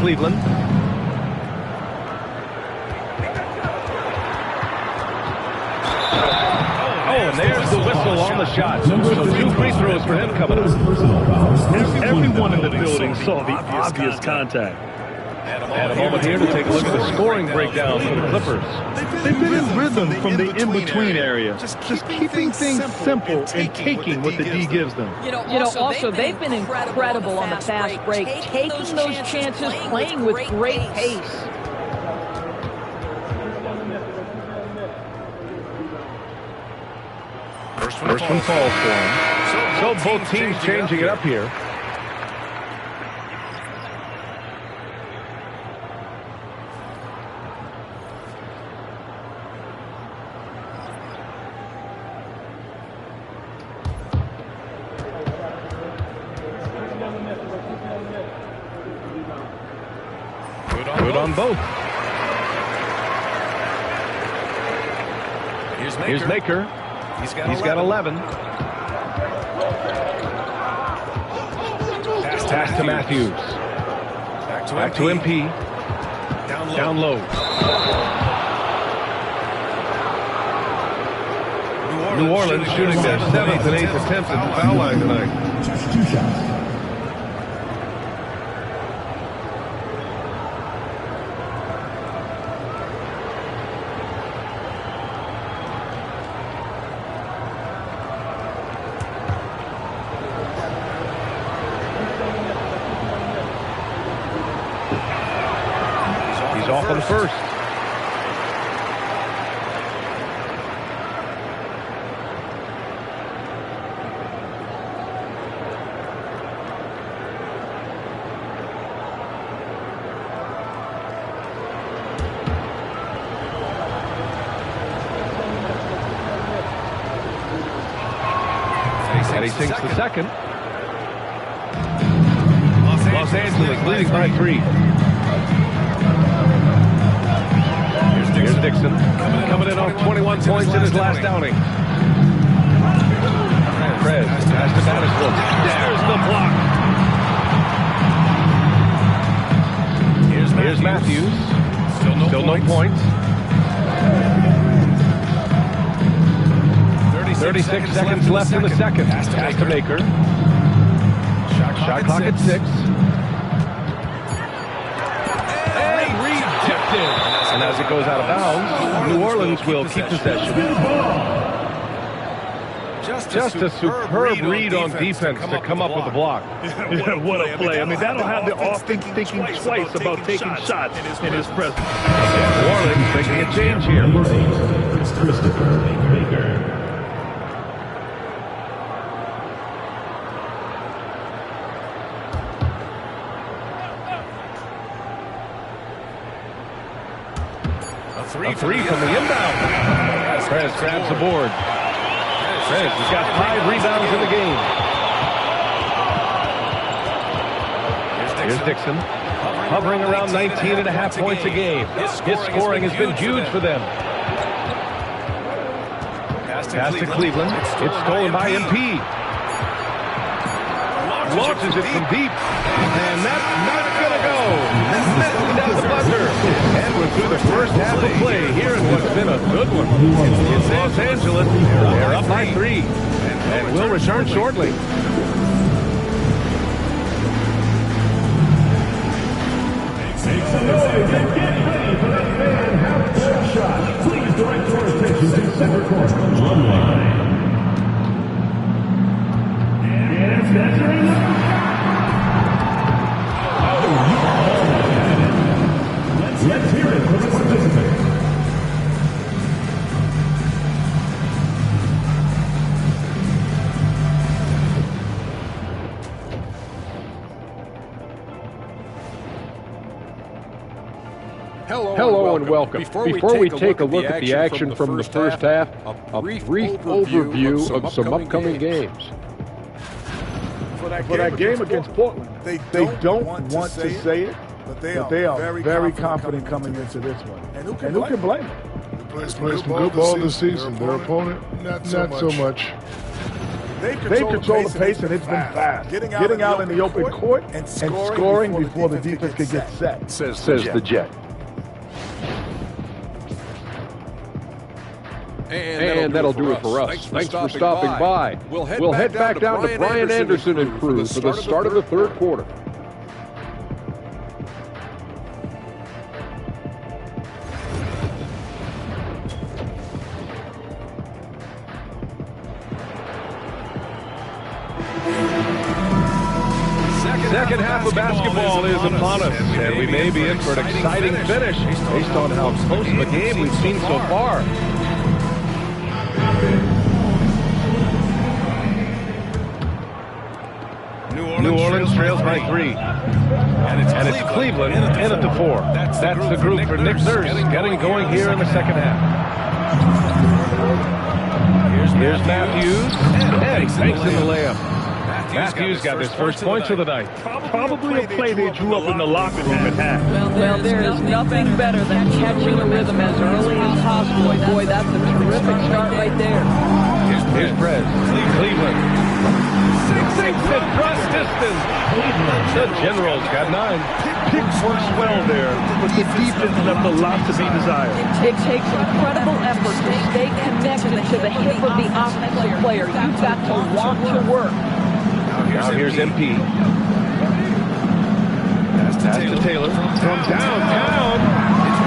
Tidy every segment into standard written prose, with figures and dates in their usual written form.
Cleveland. And there's the whistle on the shot. So 2 free throws for him coming up. Everyone in the building saw the obvious contact. And a moment here to take a look at the scoring breakdown for the Clippers. They've been in rhythm from the in-between area. Just keeping things simple and taking what the D gives them. You know, also, they've been incredible on the fast break, taking those chances, playing with great pace. First one falls for him. So both teams changing it up here. Good on both. Here's Maker. He's got 11. Pass to Matthews. Back to MP. Down low. New Orleans shooting their 7th and 8th attempts at the foul line tonight. 2 shots. Off on the first. And he sinks the second. Los Angeles leading by 3. Here's Dixon, coming in off 21 points in his last outing. Fred has to Madison. There's the block. Here's Matthews. Still no points. 36 seconds left in the second. Pass to Maker. Shot clock at 6. And rejected. And as it goes out of bounds, New Orleans will keep possession. Just a superb read on defense to come up with the block. Yeah, what a play. I mean, that'll have the offense thinking twice about taking shots in his presence. New Orleans making a change here. Number 8 is Christopher Maker. A three from the inbound. Prez grabs the board. Prez has got 5 rebounds in the game. Here's Dixon. Hovering around 19.5 points a game. His scoring has been huge for them. Pass to Cleveland. It's stolen by MP. Launches it from deep. And that's not going to go. Missing down the buzzer. And we're through the first half of play here in what's been a good one. It's Los Angeles. They're up by 3. And we'll return shortly. Make some noise and get ready for the fan half-court shot. Please direct your attention to center court. One line. And measuring up. Let's hear it from the participants. Hello and welcome. Before we take a look at the action from the first half, a brief overview of some upcoming games. For that game against Portland, they don't want to say it, but they are very confident coming into this one. And who can blame them? They played some good ball this season. Their opponent, not so much. They've controlled the pace, and it's been fast. Getting out in the open court and scoring before the defense can get set, says the Jet. And that'll do it for us. Thanks for stopping by. We'll head back down to Brian Anderson and crew for the start of the third quarter. Second half of basketball is upon us, and we may be in for an exciting finish based on how close of a game we've seen so far. New Orleans trails by 3. And it's Cleveland in at the 4. That's the group for Nick Nurse getting going here in the second half. Here's Matthews, and makes in the layup. Matthews got his first points of the night. Probably a play they drew up in the locker room at half. Well, there is nothing better than catching a rhythm as early as possible. Boy, that's a terrific start right there. Here's Prez. Cleveland. 6 at cross distance. The Generals got 9. Picks works well there, but the defense left a lot to be desired. It takes incredible effort to stay connected to the hip of the offensive player. You've got to want to work. Now here's MP. Pass to Taylor. From downtown.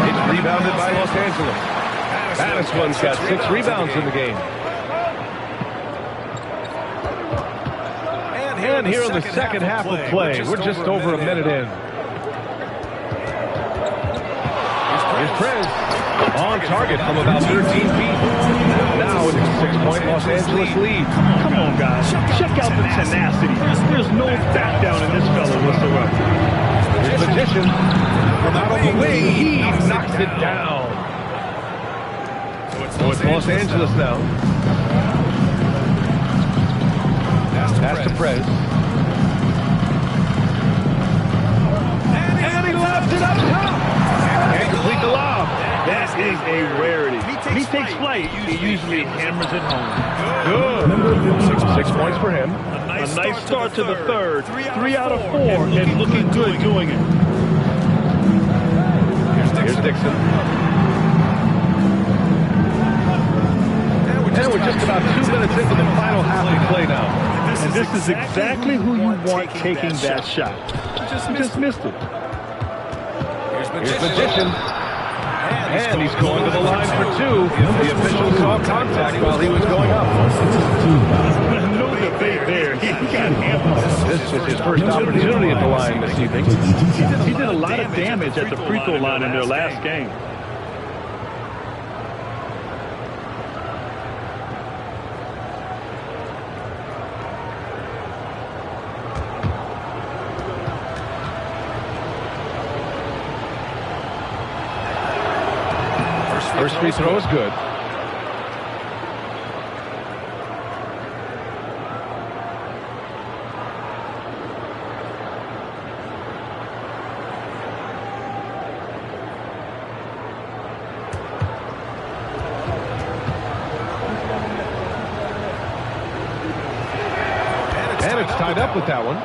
It's rebounded by Los Angeles. Madison's got 6 rebounds in the game. And here in the second half of play, we're just over a minute in. Here's Prez. On target from about 13 feet. Now it's a 6-point Los Angeles lead. Come on, guys. Check out the tenacity. There's no back down in this fella whatsoever. Here's Magician. From out on the wing, he knocks it down. So it's Los Angeles now. Pass to Prez. And he lobs it up top. Can't complete the lob. That is a rarity. When he takes flight, he usually hammers it home. Good. 6 points for him. A nice start to the third. 3 out of 4, and looking good doing it. Here's Dixon. And we're just about 2 minutes into the final half of play now. And this is exactly who you want taking that shot. Just missed it. Here's Magician. And he's going to the line for 2. The official saw contact while he was going up. No debate there. He got hammered. This was his first opportunity at the line this evening. He did a lot of damage at the free throw line in their last game. First free throw is good. And it's tied up with that one.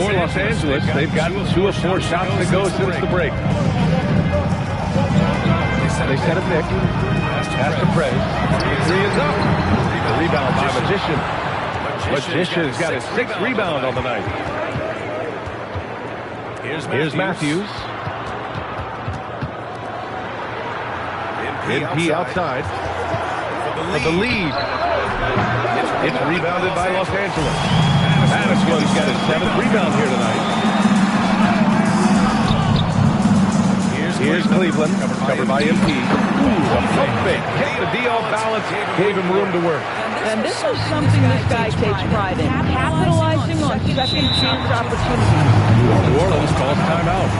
For Los Angeles, they've gotten 2 of 4 shots to go since the break. They set up Nick. Pass to Prez. 3 is up. The rebound by Magician. Magician's got his 6th rebound on the night. Here's Matthews. MP outside. For the lead. It's rebounded by Los Angeles. Madison's got his 7th rebound here tonight. Here's Cleveland, covered by MP. Ooh, a pump fake. Kept the D off balance, gave him room to work. And this is something this guy takes pride in, capitalizing on second chance opportunities. New Orleans calls timeout.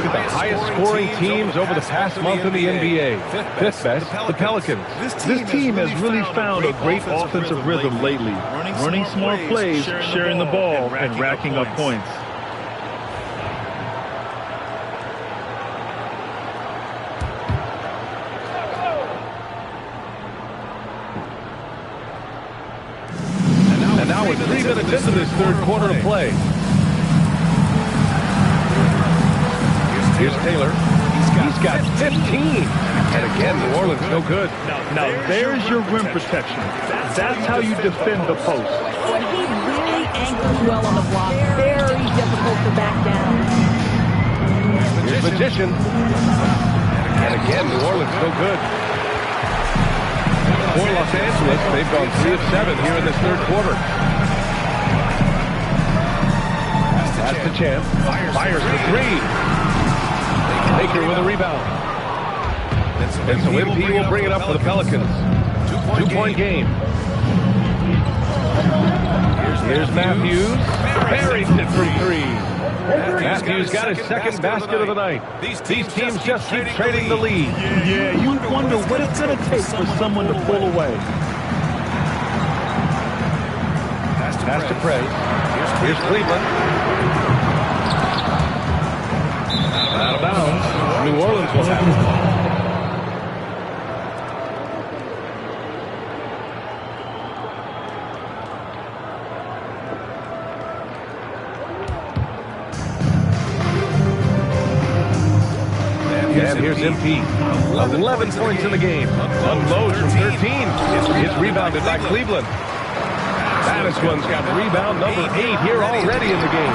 at the highest scoring teams over the past month in the NBA. Fifth best, the Pelicans. This team has really found a great offensive rhythm lately, running smart plays, sharing the ball, and racking up points. And now we're 3 minutes into this third quarter of play. Here's Taylor. He's got 15. And again, New Orleans no good. Now there's your rim protection. That's how you defend the post. When he really anchors well on the block, very difficult to back down. Here's Magician. And again, New Orleans no good. For Los Angeles, they've gone 3 of 7 here in this third quarter. That's the chance. Fires for 3. Baker with a rebound. And so MP will bring it up for the Pelicans. 2-point game. Here's Matthews. Buries it from 3. Matthews got his second basket of the night. These teams just keep trading the lead. Yeah, you wonder what it's going to take for someone to pull away. Pass to Prez. Here's Cleveland. Out of bounds. New Orleans will have it. And here's MP. 11 points in the game. Unloads from 13. It's rebounded by Cleveland. Madison's got rebound number 8 here already in the game.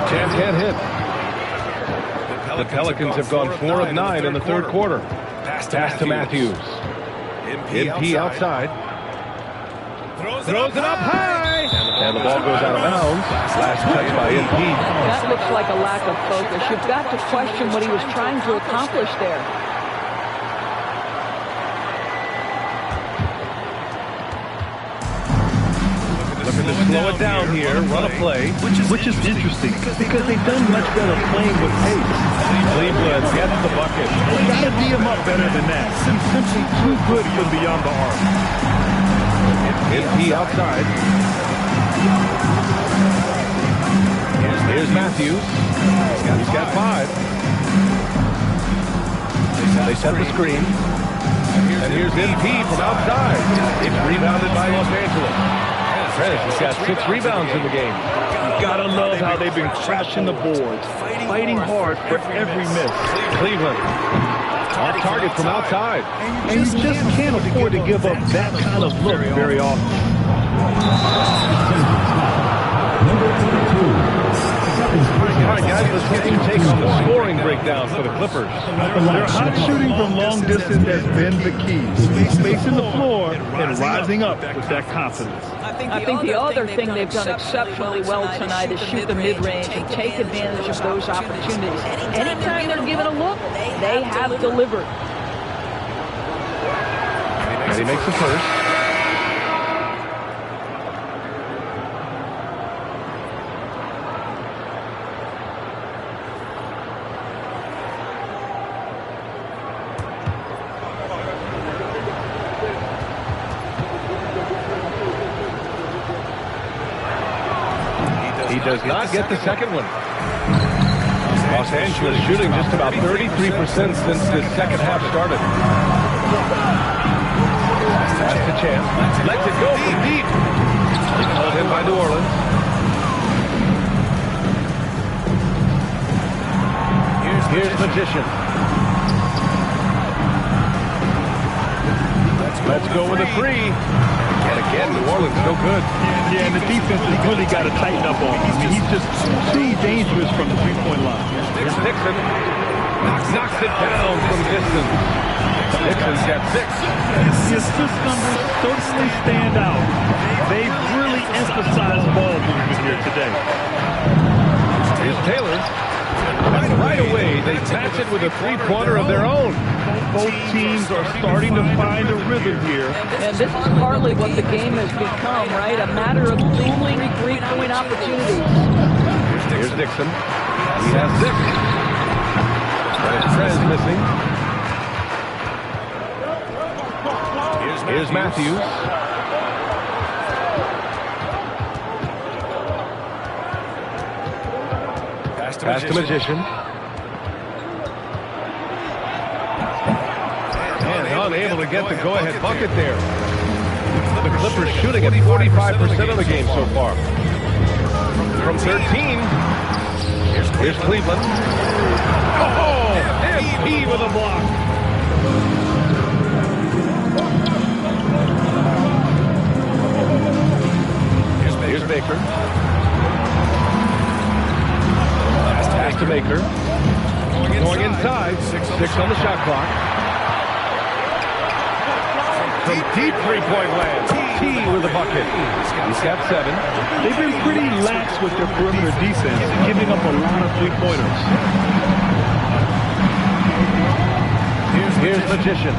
Champ can't hit. The Pelicans have gone 4 of 9 in the third quarter. Pass to Matthews. MP outside. Throws it up high. And the ball goes out of bounds. Last touch by MP. That looks like a lack of focus. You've got to question what he was trying to accomplish there. Looking to slow it down here, run a play. Which is interesting because they've done much better playing with pace. Cleveland gets the bucket. They got to D him up better than that. He's simply too good from beyond the arc. MP outside. Here's Matthews. He's got 5. They set the screen. And here's MP from outside. It's rebounded by Los Angeles. Prez has got 6 rebounds in the game. You gotta love how they've been crashing the boards, fighting hard for every miss. Cleveland off target from outside. And you just can't afford to give up that kind of look very often. All right, guys, let's get your take on the scoring breakdown for the Clippers. Their hot shooting from long distance has been the key. Spacing the floor and rising up with that confidence. I think the other thing they've done exceptionally well tonight is shoot the mid-range and take advantage of those opportunities. Anytime they're given a look, they have delivered. And he makes the first. He does not get the second one. Los Angeles shooting just about 33% since the second half started. That's the chance. Lets it go from deep. Called in by New Orleans. Here's Magician. Let's go with a 3. And again, New Orleans no good. Yeah, and the defense has really got to tighten up on him. I mean, he's just too dangerous from the three-point line. Here's Dixon. Knocks it down from distance. Dixon's got 6. The assist numbers certainly stand out. They've really emphasized ball movement here today. Here's Taylor. And right away, they match it with a 3-pointer of their own. Both teams are starting to find a rhythm here. And this is partly what the game has become, right? A matter of dueling 3-point opportunities. Here's Dixon. He has 6. Trez missing. Here's Matthews. Pass to Magician. And unable to get the go-ahead bucket there. The Clippers shooting at 45% of the game so far. From 13, here's Cleveland. Oh, MP with a block. Here's Baker. Pass to Baker. Going inside. 6 on the shot clock. From deep three-point land. T with a bucket. He's got 7. They've been pretty lax with their perimeter defense, giving up a lot of three-pointers. Here's Magician.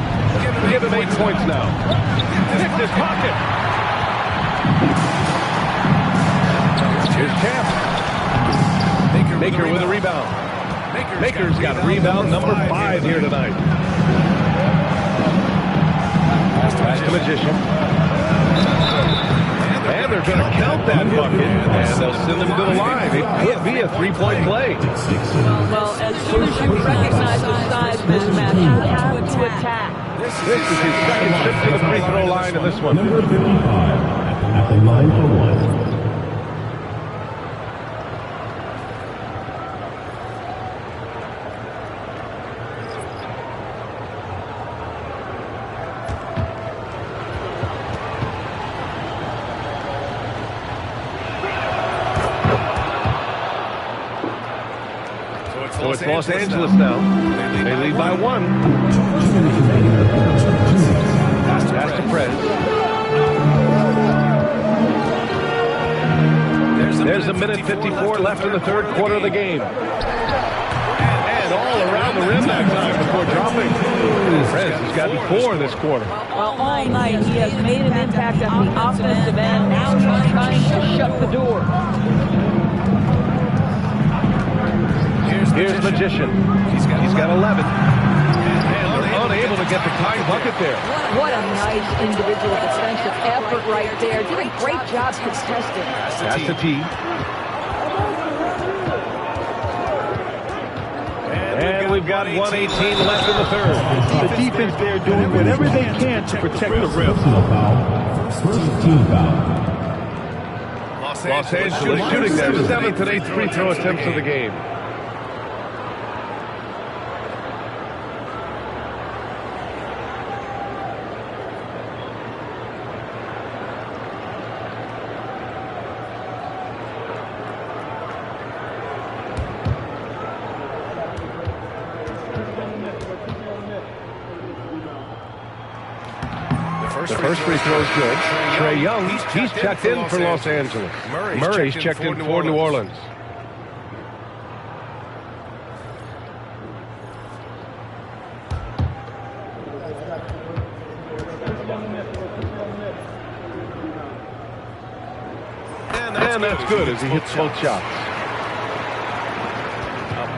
Give him 8 points now. Picked his pocket. Here's Champ. Baker with a rebound. Baker's got rebound number 5 here tonight. Pass to Magician. And they're going to count that bucket. And they'll send him to the line. It could be a 3-point play. Well, as soon as you recognize the size mismatch, you have to attack. This is his second trip to the free throw line in this one. Number 55 at the line for 1. So it's Los Angeles now. They lead by 1. Pass to Prez. There's a minute 54 left in the third quarter of the game. And all around the rim that time before dropping. Prez has gotten 4 this quarter. Well, all night he has made an impact on the offensive end. Now he's trying to shut the door. Here's Magician. He's got 11. And they're unable to get the tying bucket there. What a nice individual defensive effort right there. Did a great job contesting. That's the T. And we've got 1:18 left in the third. The defense there doing whatever they can to protect the rim. First team foul. Los Angeles shooting their 7th and 8th free throw attempts of the game. The first free throw is good. Trae Young, he's checked in for Los Angeles. Murray's checked in for New Orleans. And that's good as he hits both shots.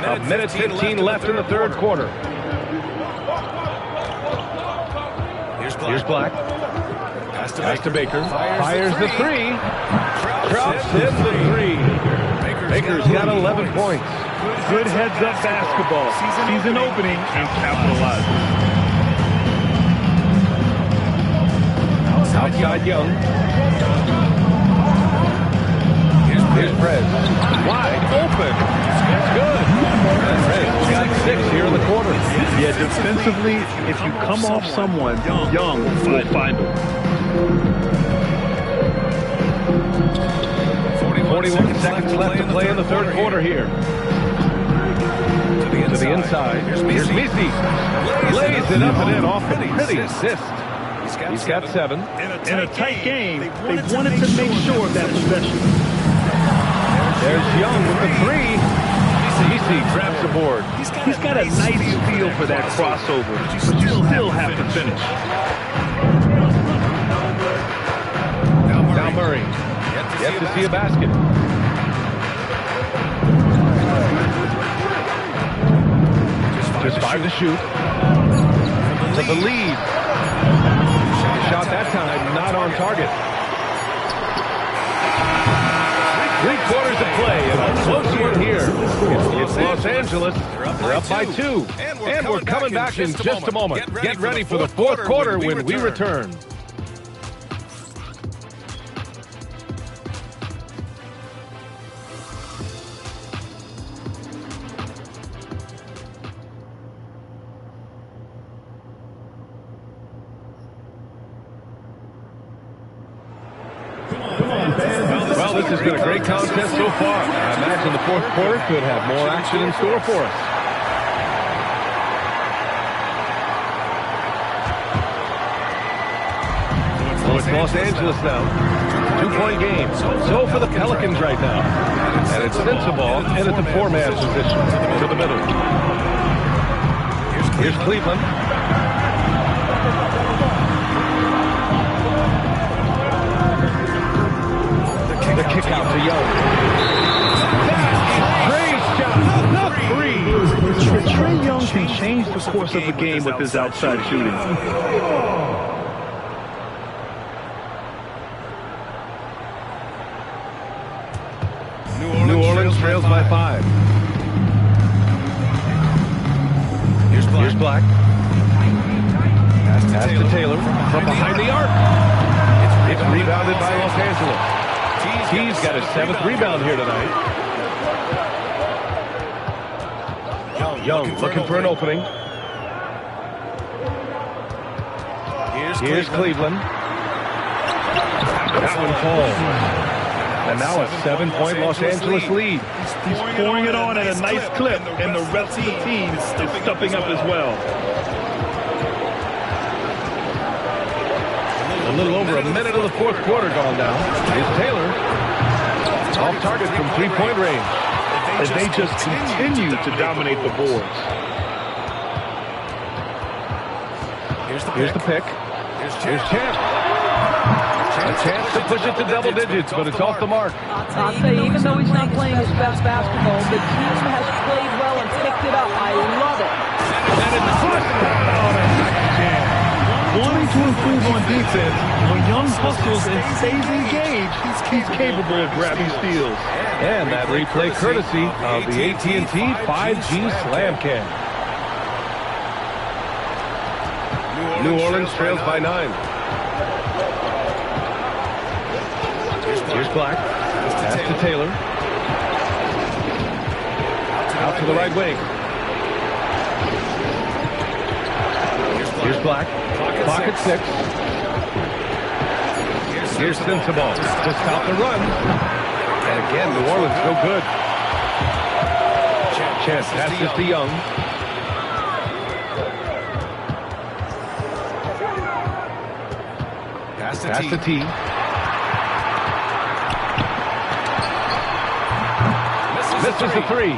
A minute 15 left in the third quarter. Here's Black. Pass to Baker. Fires the 3. Drops in the 3. Baker's got 11 points. Good heads-up basketball. Season opening and capitalizing. Outside Young. Here's Prez. Wide open. It's good. Prez got 6 here in the quarter. Yeah, defensively, if you come off someone, Young will find him. 41 seconds left to play in the third quarter here. To the inside. Here's Messi. Lays it up and in off a pretty assist. He's got 7. In a tight game, they wanted to make sure of that possession. There's Young with the 3. Messi grabs the board. He's got a nice feel for that crossover, but you still have to finish. Now Murray. Yet to see a basket. 5 to shoot. To the lead. Shot that time, not on target. 3 quarters to play, and a close one here. It's Los Angeles. They're up by 2. And we're coming back in just a moment. Get ready for the fourth quarter when we return. Well, this has been a great contest so far. I imagine the fourth quarter could have more action in store for us. So it's Los Angeles now. 2-point game. So for the Pelicans right now. And it's Sensabaugh in at the 4-man position. To the middle. Here's Cleveland. The kick out to Young. Great shot. The 3. Trae Young can change the course of the game with his outside shooting. New Orleans trails by 5. Here's Black. Pass to Taylor from behind the arc. It's rebounded by Los Angeles. He's got his 7th rebound here tonight. Young looking for an opening. Here's Cleveland. That one falls. And now a 7-point Los Angeles lead. He's pouring it on at a nice clip, and the rest of the team is stepping up as well. A little over a minute of the fourth quarter gone now. Here's Taylor. Off target from 3-point range. And they just continue to dominate the boards. Here's the pick. Here's Champ. A chance to push it to double digits, but it's off the mark. I'll say, even though he's not playing his best basketball, the team has played well and picked it up. I love it. And it's pushed. Oh, that's second chance. Wanting to improve on defense, when Young hustles and stays engaged, he's capable of grabbing steals. And that replay courtesy of the AT&T 5G Slam Cam. New Orleans trails by 9. Here's Black. Pass to Taylor. Out to the right wing. Here's Black. Pocket 6. Here's Sensabaugh to stop the run. And again, New Orleans no good. Chance passes to Young. Pass to T. Misses the 3.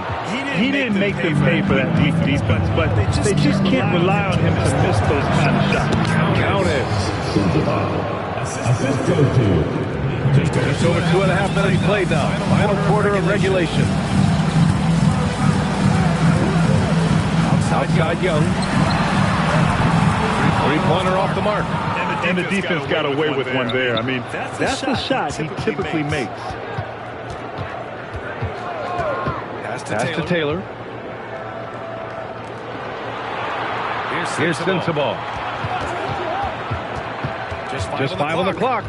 He didn't make them pay for that defense, but they just can't rely on him to miss those kind of shots. Count it. Just over 2.5 minutes played now. Final quarter of regulation. Outside Young. 3-pointer off the mark. And the defense got away with one there. I mean, that's the shot he typically makes. Pass to Taylor. Here's Sensabaugh. Just 5 on the clock.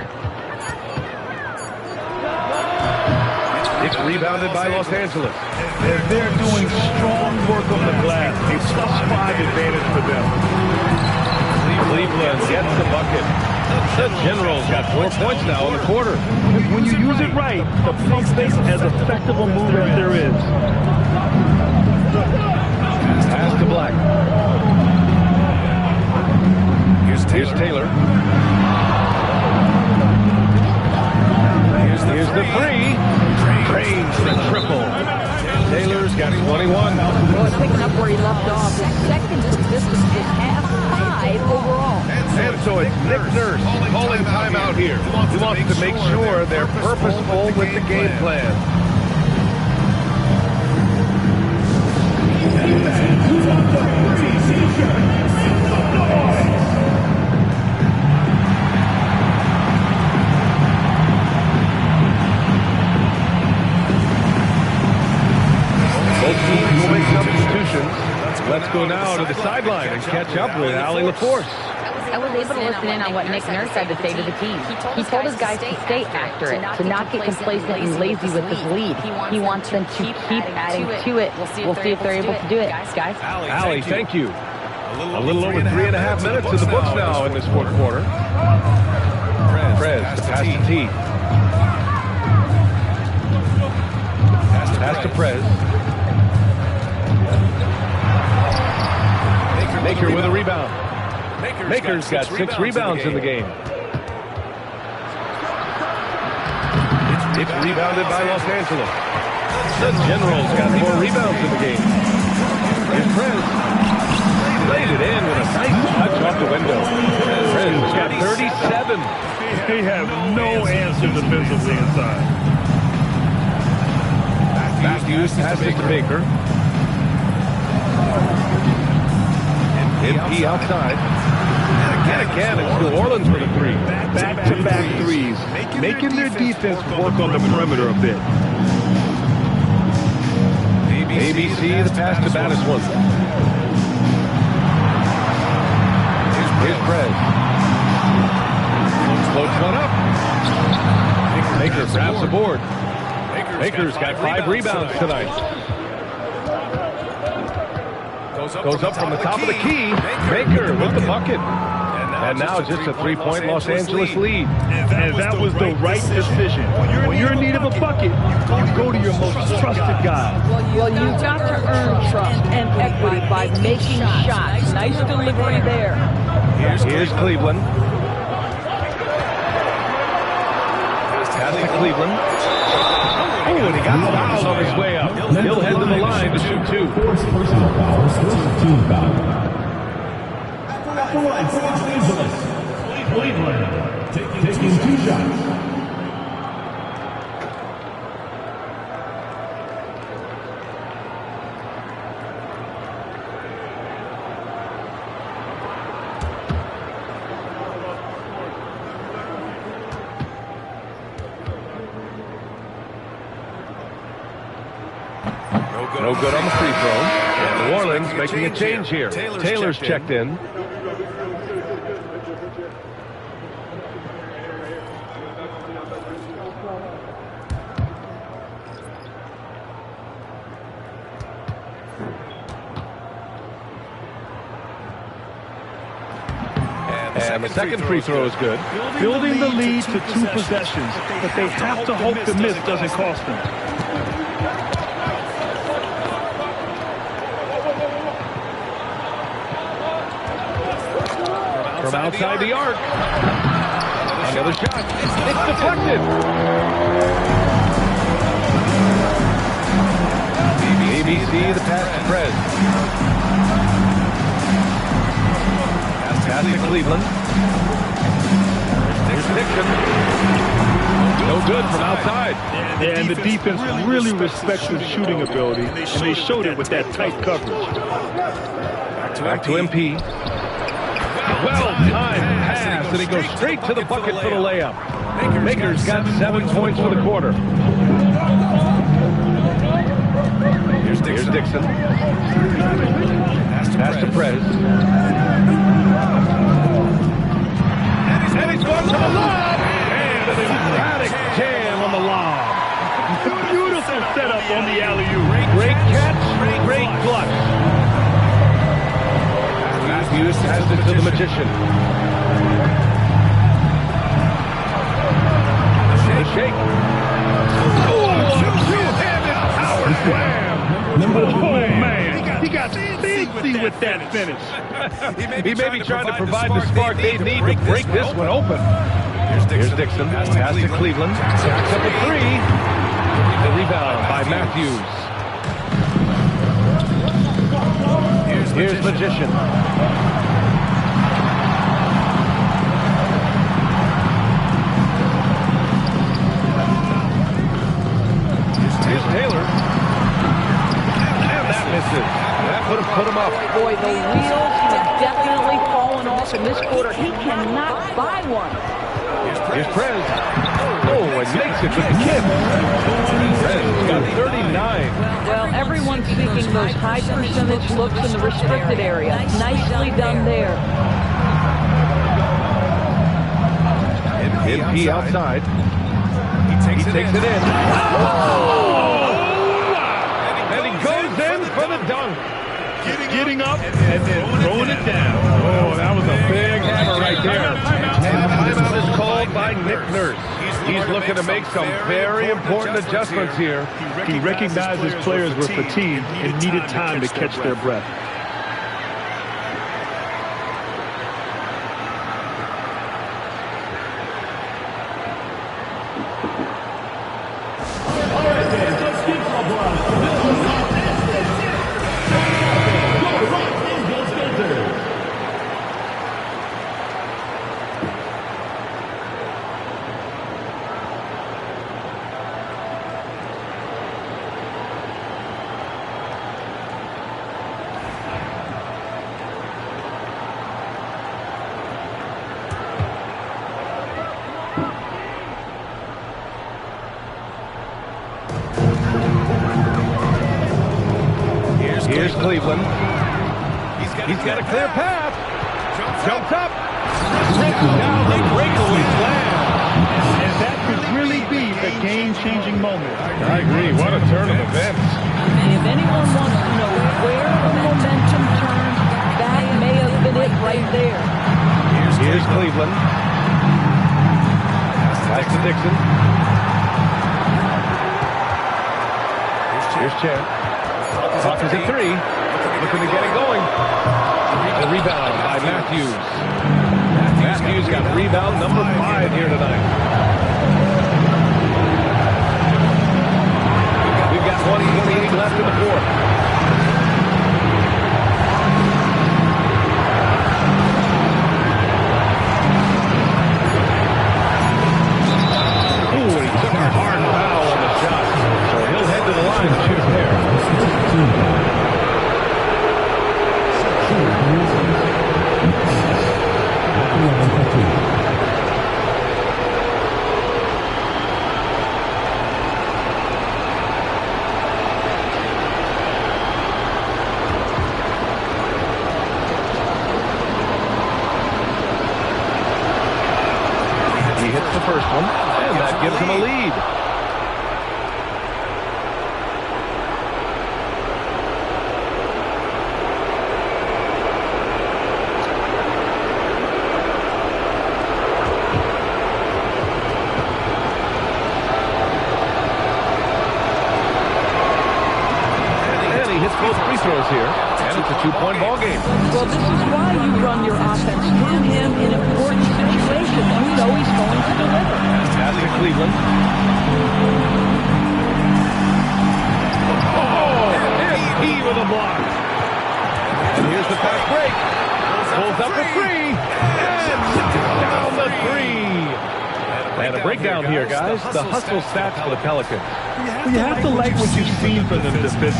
It's rebounded by Los Angeles. They're doing strong work on the glass. A +5 advantage for them. Cleveland gets the bucket. The Generals got 4 points now in the quarter. When you use it right, the pump fakes as effective a move as there is. Pass to Black. Here's Taylor. Here's the 3. Drains the triple. Taylor's got 21. Well, picking up where he left off. His second assist is half 5 overall. And so it's Nick Nurse calling timeout here. He wants to make sure they're purposeful with the game plan. interceptions. Let's go now to the sideline and catch up with Allie LaForce. I was able to listen in on what Nick Nurse had to say to the team. He told his guys to stay after it, to not get complacent and lazy with this lead. He wants them to keep adding to it. We'll see if they're able to do it, guys. Allie, thank you. A little over 3.5 minutes in the books now in this fourth quarter. Prez, pass to T. Pass to Prez. Maker with a rebound. Maker's got 6 rebounds in the game. It's rebounded by Los Angeles. The Generals got 4 rebounds in the game. Here's Prez. Laid it in with a nice touch off the window. Prez got 37. They have no answer defensively inside. Matthews passes to Baker. MP outside. And again, it's New Orleans with a 3. Back-to-back threes, making their defense work on the perimeter a bit. ABC, the pass to Battiswood. Here's Prez. Floats one up. Baker grabs the board. Baker's got 5 rebounds tonight. Goes up from the top of the key. Baker with the bucket. And now just a 3-point Los Angeles lead. And that was the right decision. When you're in need of a bucket, you go to your most trusted guy. Well, you've got to earn trust and equity by making shots. Nice delivery there. Here's Cleveland. Pass to Cleveland. Oh, and he got fouled on his way up. He'll head to the line to shoot 2. Personal fouls, team foul. At the line for Los Angeles, Cleveland, taking 2 shots. No good on the free throw. And New Orleans making a change here. Taylor's checked in. And the second free throw is good. Building the lead to 2 possessions, but they have to hope the miss doesn't cost them. From outside the arc. Another shot. It's deflected. ABC, the pass to Prez. Pass to Cleveland. Here's Dixon. No good from outside. And the defense really respects his shooting ability, and they showed it with that tight coverage. Back to MP. Well-timed pass, and he goes straight to the bucket for the layup. Maker's got 7 points for the quarter. Here's Dixon. Pass to Prez. And he's going to the lob! And an emphatic jam on the lob. Beautiful setup on the alley-oop. Great catch, great clutch. Matthews has it to the Magician. The shake. Oh, two-handed power slam. Oh, man. He got fancy with that finish. He may be trying to provide the spark they need to break this one open. Here's Dixon. Pass to Cleveland. Jacks up a 3. The rebound by Matthews. Here's Magician. Here's Taylor. And that misses. That would have put him up. Boy, the wheels have definitely fallen off in this quarter. He cannot buy one. Here's Prez. Oh, and makes it with the kick. Prez got 39. Well, everyone's speaking getting those high percentage looks in the restricted area. Nicely done there. MP outside. He takes it in. Oh! And he goes in for the dunk. Getting up and then throwing it down. Oh, that was a big hammer right there. And timeout is called by Nick Nurse. He's looking to make some very important adjustments here. He recognized his players were fatigued and needed time to catch their breath. Here's Cleveland. He's got a clear path. Jumps up. Now they breakaway slam. And that could really be a game-changing moment. I agree. What a turn of events. And if anyone wants to know where the momentum turned, that may have been it right there. Here's Cleveland. Back to Dixon. Here's Chet. Hawkins at three. Looking to get it going. The rebound by Matthews. Matthews got rebound number 5 here tonight. We've got 1:28 left in the fourth. Ooh, he took a hard foul on the shot. So he'll head to the line to shoot a pair. He hits the first one, and that gives him a lead. Both free throws here, and it's a 2-point ball game. Well, this is why you run your offense through him in important situations. You know he's going to deliver. Pass to Cleveland. Oh, MP with a block. And here's the fast break. Pulls up for three, and knocks down the three. And a breakdown here, guys. The hustle stats for the Pelicans. Well, you have to like what you've seen from them defensively.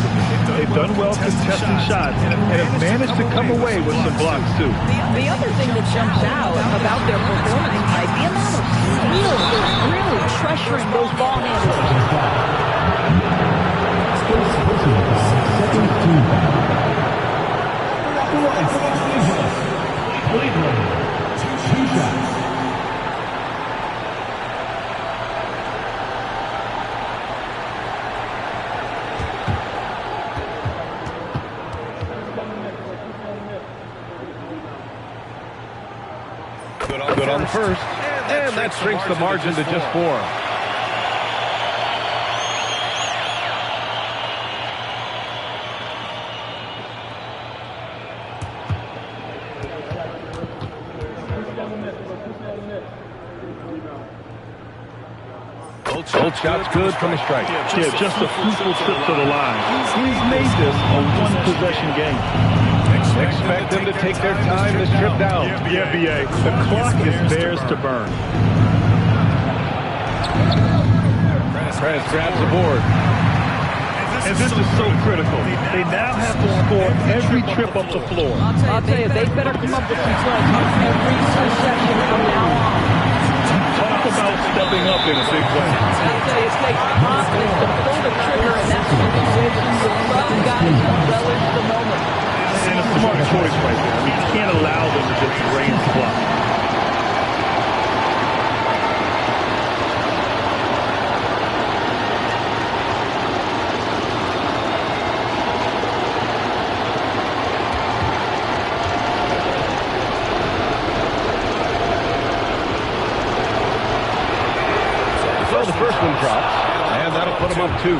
They've done well contesting shots and have managed to come away with some blocks, too. The other thing that jumps out about their performance tonight, the amount of steals they're really pressuring those ball handlers. Good on the first, and that shrinks the margin to just 4. Both shots good from the strike. Yeah, just a fruitful trip to the line. He's made this a one-possession game. Expect them to take their time this trip down. Yeah, B.A. The clock is theirs to burn. Prez grabs the board. And this is so critical. They now have to score every trip up the floor. I'll tell you, they better come up with some points on every possession from now on. Talk about stepping up in a big way. I'll tell you, it takes confidence to pull the trigger in that situation. The guys choice right there. I mean, you can't allow them to just raise the block. So the first one drops, and that'll put him up 2.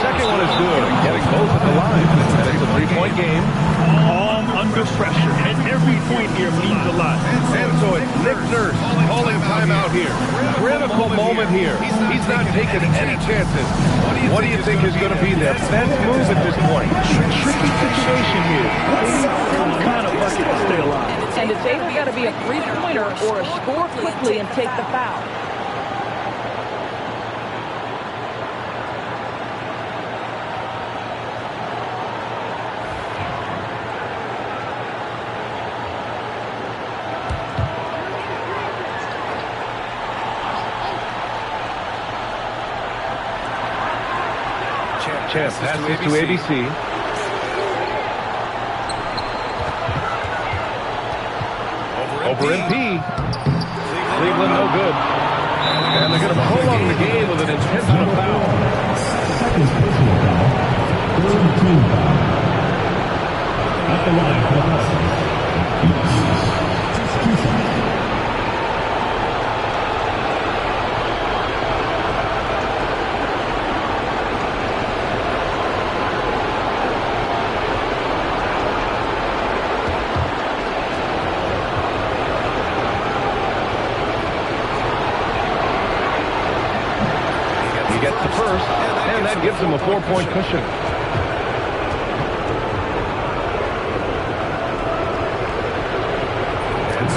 Second one is good, getting both at the line, and it's a 3-point game. Calm under pressure, and every point here means a lot. And so it's Nick Nurse calling timeout here. Critical moment here. He's not taking any chances. What do you think is going to be their best move at this point? Tricky situation here. Some kind of bucket to stay alive. And it's either got to be a three-pointer or a score quickly and take the foul. Champ passes to ABC. Over MP. Cleveland no good. And they're going to prolong the game with an intentional foul. Second personal foul. Third team foul. At the line for the Bucks. Gets the first, and that gives him a 4-point cushion.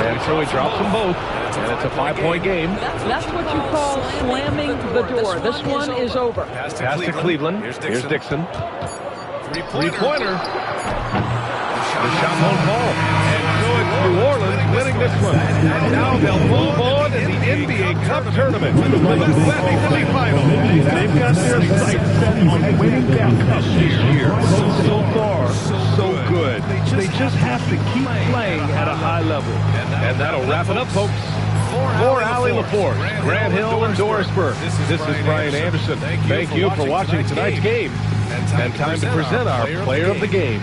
And so he drops them both, and it's a 5-point game. That's what you call slamming the door. This one is over. Pass to Cleveland. Here's Dixon. Three-pointer. The shot won't fall. And so it's New Orleans winning this one. And now they'll move on in the NBA Cup Tournament to the semifinals. They've got their sights set on winning that cup this year. So far, so good. They just have to keep playing at a high level. And that'll wrap it up, folks. For Allie LaForce, Grant Hill, and Doris Burke, this is Brian Anderson. Thank you for watching tonight's game. And time to present our player of the game.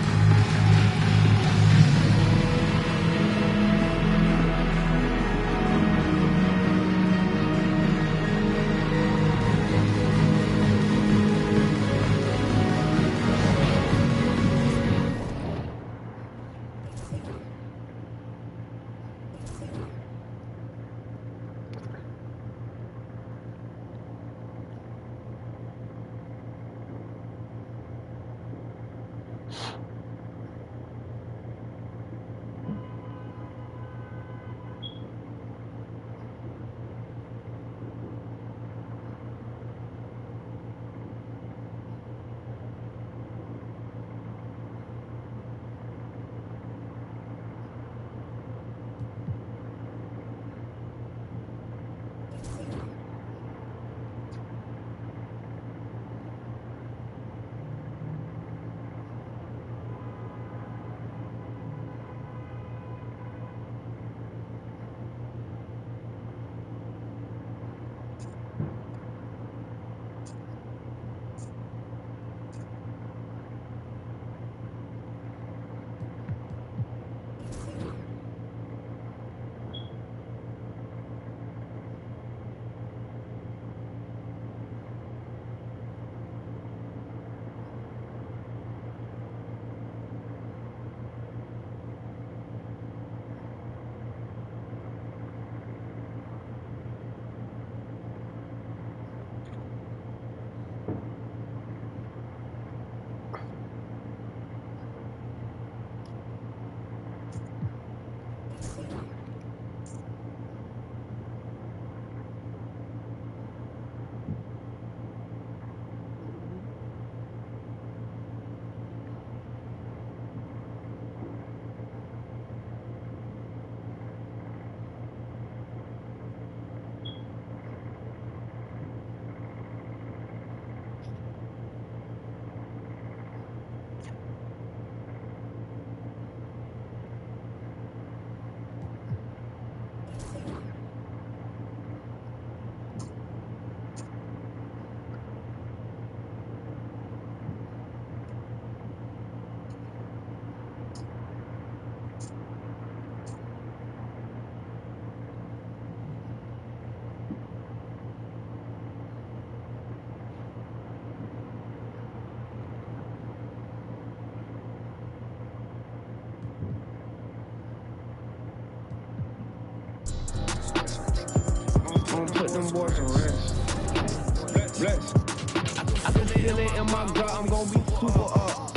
feel it in my gut, I'm gonna be super up.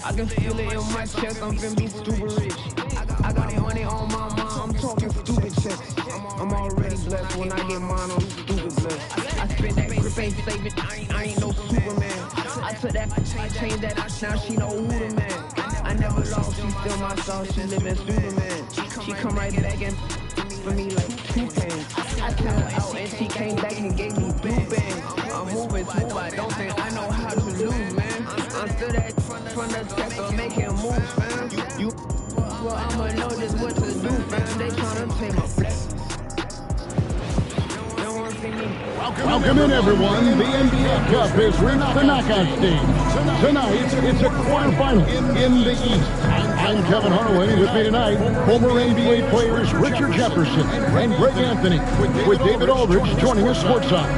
I can feel it in my chest, I'm finna be stupid rich. I got money on my mind, I'm talking stupid checks. I'm already blessed when I get mine, I'm stupid blessed. I spent that grip, ain't saving, I ain't no Superman. I took that, changed that, now she know who the man. I never lost, she still my soul, she living Superman. She come right back and for me like toucans. I tell her out and she came back and gave me blue bands. I'm moving smooth, I don't think I know how to lose, man. I'm still at front of the sector making moves, fam. You, well, I'ma know just what to do, fam. They tryna take my blessings. Welcome in, everyone. The NBA Cup has reached the knockout stage. Tonight, it's a quarterfinal in the East. I'm Kevin Harlan. With me tonight, former NBA players Richard Jefferson and Greg Anthony, with David Aldridge joining us courtside.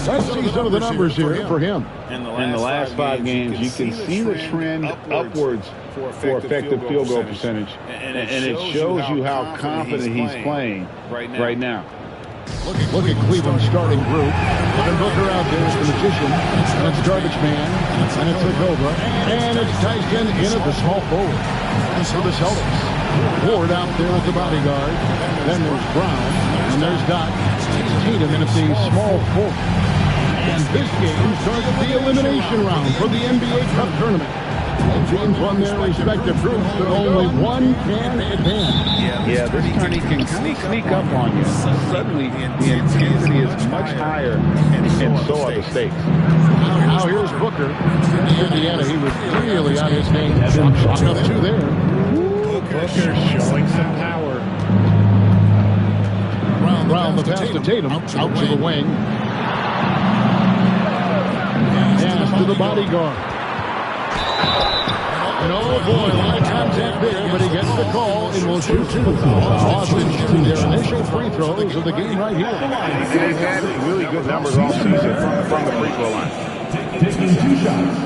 Let's see some of the numbers here for him. In the last 5 games, you can see the trend upwards for effective field goal percentage. And it shows you how confident he's playing right now. Look at Cleveland's starting group. Devin Booker out there as the magician. And it's Garbage Man. And it's the Cobra. And it's Tyson in at the small forward. And for the Celtics, Ward out there as the bodyguard. Then there's Brown. And there's Doc. Tatum in at the small forward. And this game starts the elimination round for the NBA Cup tournament. Both teams won their respective groups, but only one can advance. Yeah, this tourney can sneak up on you. Suddenly, the intensity is much higher, and so are the stakes. Now here's Booker. In Indiana, he was really on his game. Chalk up 2 there. Booker showing some power. Brown the pass to Tatum. Out to the wing. Pass to the bodyguard. And oh boy, a lot of contact there, but he gets the call and will shoot. Boston shooting their initial free throws of the game right here. They've had really good numbers all season from the free throw line. Taking 2 shots.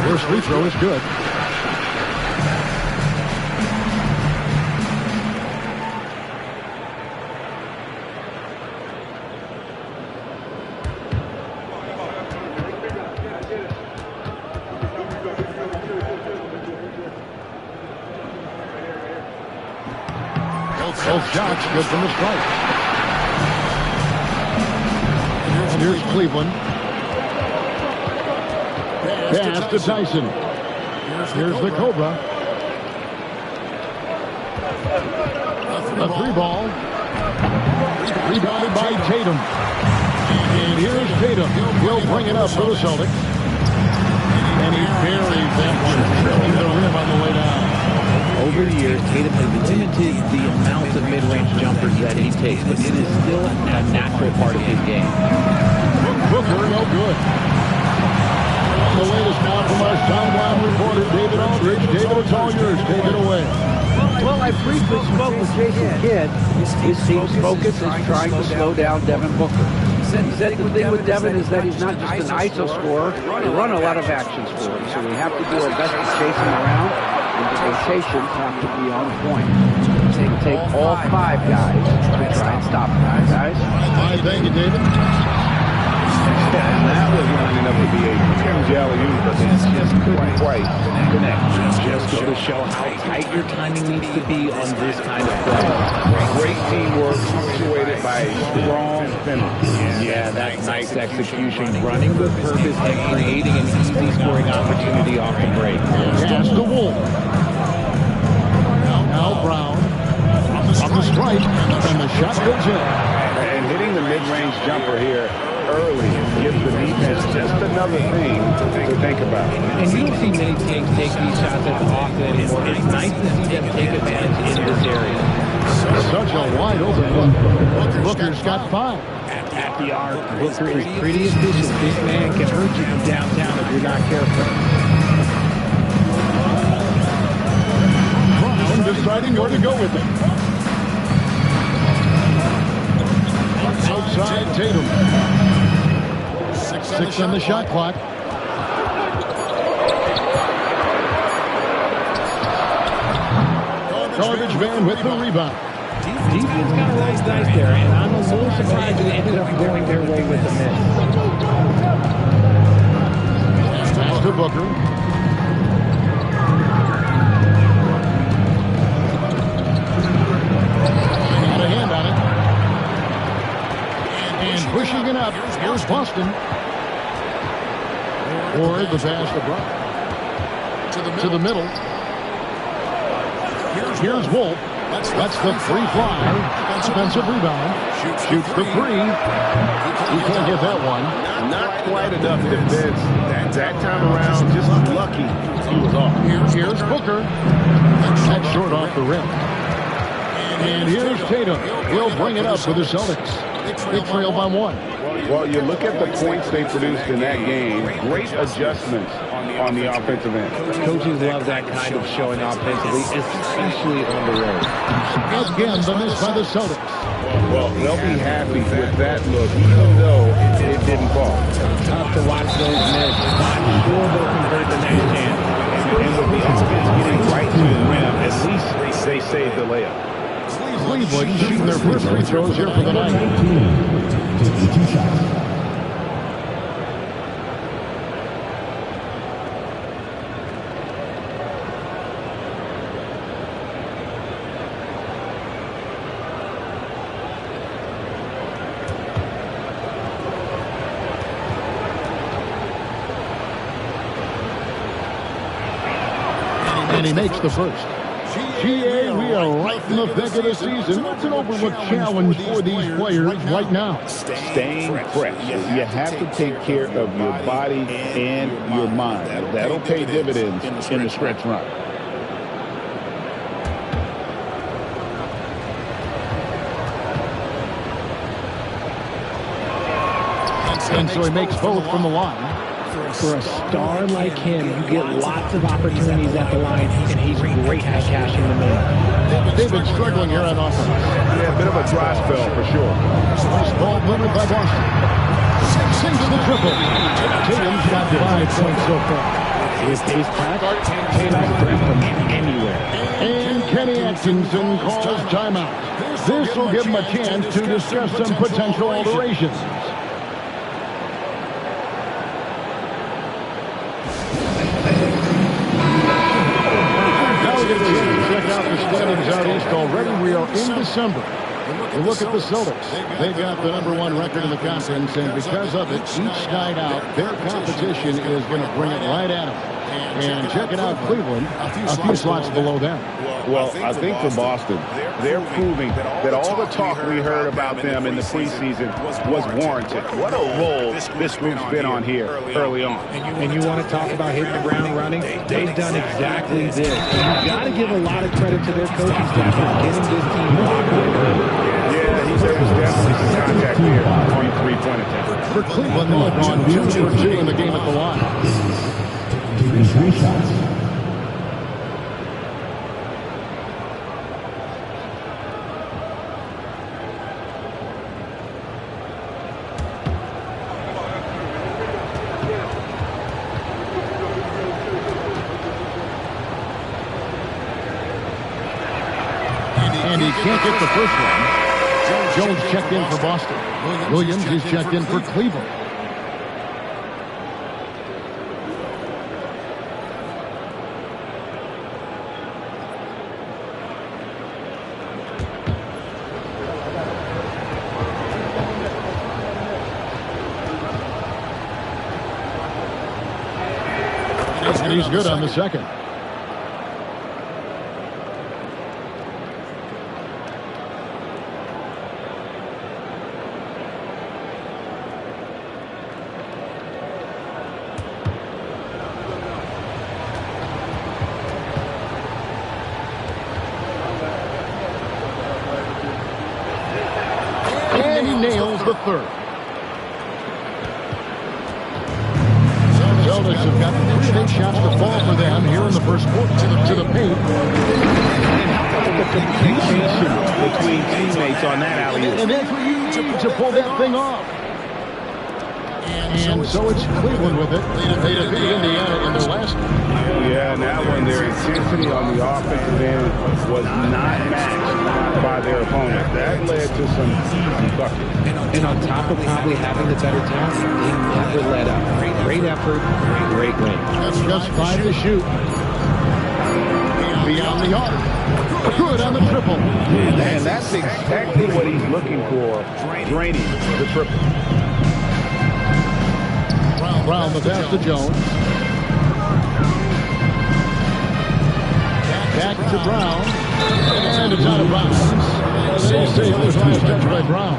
First free throw is good. Both shots good from the strike. And here's Cleveland. Pass to Tyson. Here's the Cobra. A 3-ball. Rebounded by Tatum. And here's Tatum. He'll bring it up for the Celtics. And he buries that one, drilling the rim on the way down. Over the years, Tatum has limited the amount of mid-range jumpers that he takes, but it is still a natural part of his game. Booker, no good. The latest now from our sideline reporter, David Aldridge. David, it's all yours. Take it away. Well, I briefly spoke with Jason Kidd. His team's focus is trying to slow down Devin Booker. He said the thing with Devin is that he's not just an ISO scorer. We run a lot of actions for him, so we have to do our best to chase him around, and the rotations have to be on point. Take all 5 guys to try and stop him, guys. Thank you, David. And that was lining up to be a Tim's alley-oop, but they just couldn't quite connect. Just to show how tight your timing needs to be on this kind of play. Great teamwork, punctuated by strong finish. Yeah, that's nice execution, running with purpose and creating an easy scoring opportunity off the break. Pass to Wolf. Now Brown on the strike, and the shot goes in. And hitting the mid-range jumper here early gives the defense just another thing to think about. And you don't see many teams take these shots as often anymore. It's nice to see them take advantage in this area. Such a wide open look. Booker's got 5. At the arc, Booker is pretty efficient. This man can hurt you from downtown if you're not careful. Brown deciding where to go with it. Outside Tatum. 6 on the shot clock. Garbage man with the rebound. Defense got a roll of dice there, and I'm a little surprised that it ended up going their way with the miss. Pass to Booker. Got a hand on it. And pushing it up. Here's Boston. Or the pass to Brown. To the middle. Here's Wolf. That's the free fly. Defensive rebound. Shoots the three. He can't get that one. Not quite enough defense. That time around, just lucky he was off. Here's Booker. That's short off the rim. And here's Tatum. He'll bring it up for the Celtics. They trail by one. Well, you look at the points they produced in that game. Great adjustments on the offensive end. Coaches love that kind of showing offensively, especially on the road. Again, the miss by the Celtics. Well, they'll be happy with that look, even though it didn't fall. Tough to watch those miss. Not sure they'll convert the next chance. And with the offense getting right to the rim, at least they saved the layup. Cleveland shooting their first free throws here for the night. And he makes the first. GA, we are right in the thick of the season. What's an overlooked challenge for these players right now? Staying fresh. You have to take care of your body and your mind. That'll pay dividends in the stretch run. And so he makes both from the line. For a star like him, you get lots of opportunities at the line, and he's great at cashing them in. They've been struggling here on offense. Yeah, a bit of a dry spell for sure. First ball delivered by Boston. Sinks the triple. Tatum's got 5 points so far. His pace pack, Tatum's threat from anywhere. And Kenny Atkinson calls timeout. This will give him a chance to discuss some potential alterations. Check out the standings out east already. We are in December. We look at the Celtics. They got the #1 record in the conference, and because of it, each night out, their competition is going to bring it right at them. And check it out, Cleveland, a few slots below them. Well, I think for Boston, they're proving that all the talk we heard about them in the preseason was warranted. What a role this group's been on here early on. And you want to talk about hitting the ground running? They've done exactly this. And you've got to give a lot of credit to their coaching staff for getting this team locked in early. Yeah, there was definitely some contact here on the three-point attempt. For Cleveland, they've gone 2 for 2 in the game at the line. Three shots. And he can't get the first one. Jones checked in for Boston. Williams is checked in for Cleveland. And he's good on the second. And he nails the third. Celtics have got 3 big shots to fall for them here in the first quarter. To the paint. And how about the communication between teammates on that alley-oop? And that's what you need to pull that thing off. And so it's Cleveland with it. They defeated Indiana in their last game. Yeah, and that one, their intensity on the offensive end was not matched by their opponent. That led to some easy buckets. And on top of probably having the better talent, they never let up. Great effort, great win. That's just 5 to shoot. Beyond the arc. Good on the triple. And that's exactly what he's looking for, draining the triple. Brown the pass to Jones. Back to Brown. And it's out of bounds. They say it was last touch by Brown.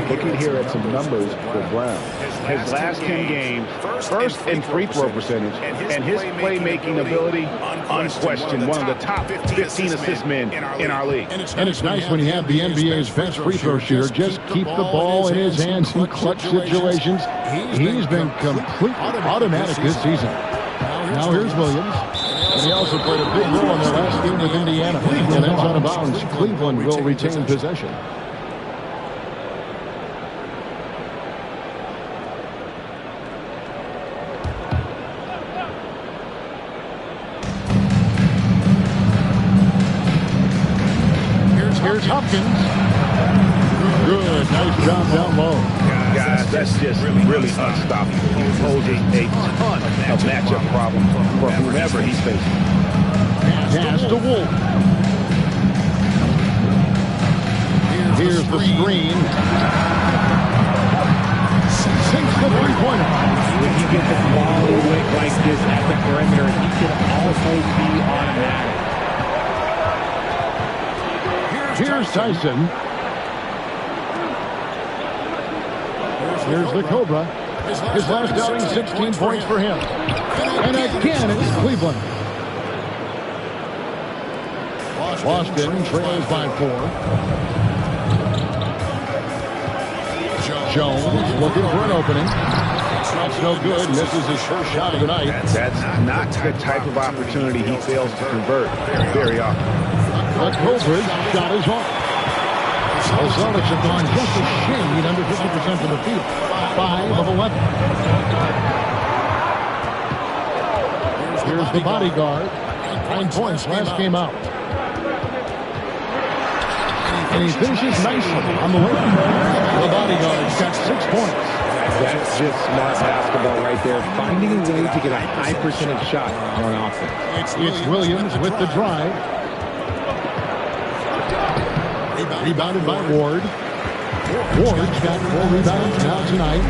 Looking here at some numbers for Brown. His last 10 games, first in free throw percentage, and his playmaking ability, unquestioned, one of the top 15 assist men in our league. And it's nice when you have the NBA's best free throw shooter just keep the ball in his hands in clutch situations. He's been completely automatic this season. Now here's Williams. And he also played a big role in their last game with Indiana. And that's out of bounds. Cleveland will retain possession. Here's Hopkins. Good. Nice job down low. Guys, that's just really unstoppable. He poses a ton of matchup problems for whoever he's facing. Pass to Wolf. Here's the screen. Sinks the three-pointer. When you get the quality look like this at the perimeter, he can also be automatic. Here's Tyson. Here's the Cobra. His last outing, 16 points for him. And again, it's Cleveland. Boston trails by 4. Jones looking for an opening. That's no good. Misses his first shot of the night. That's not the type of opportunity he fails to convert very often. The Cobra's shot is off. The Celtics have gone just a shade under 50% of the field. 5 of 11. Here's the bodyguard. 9 points last game out. And he finishes nicely on the way. The bodyguard's got 6 points. That's just smart basketball right there. Finding a way to get a high percentage shot on offense. It's Williams with the drive. Rebounded by Ward. Ward's got 4 rebounds now tonight.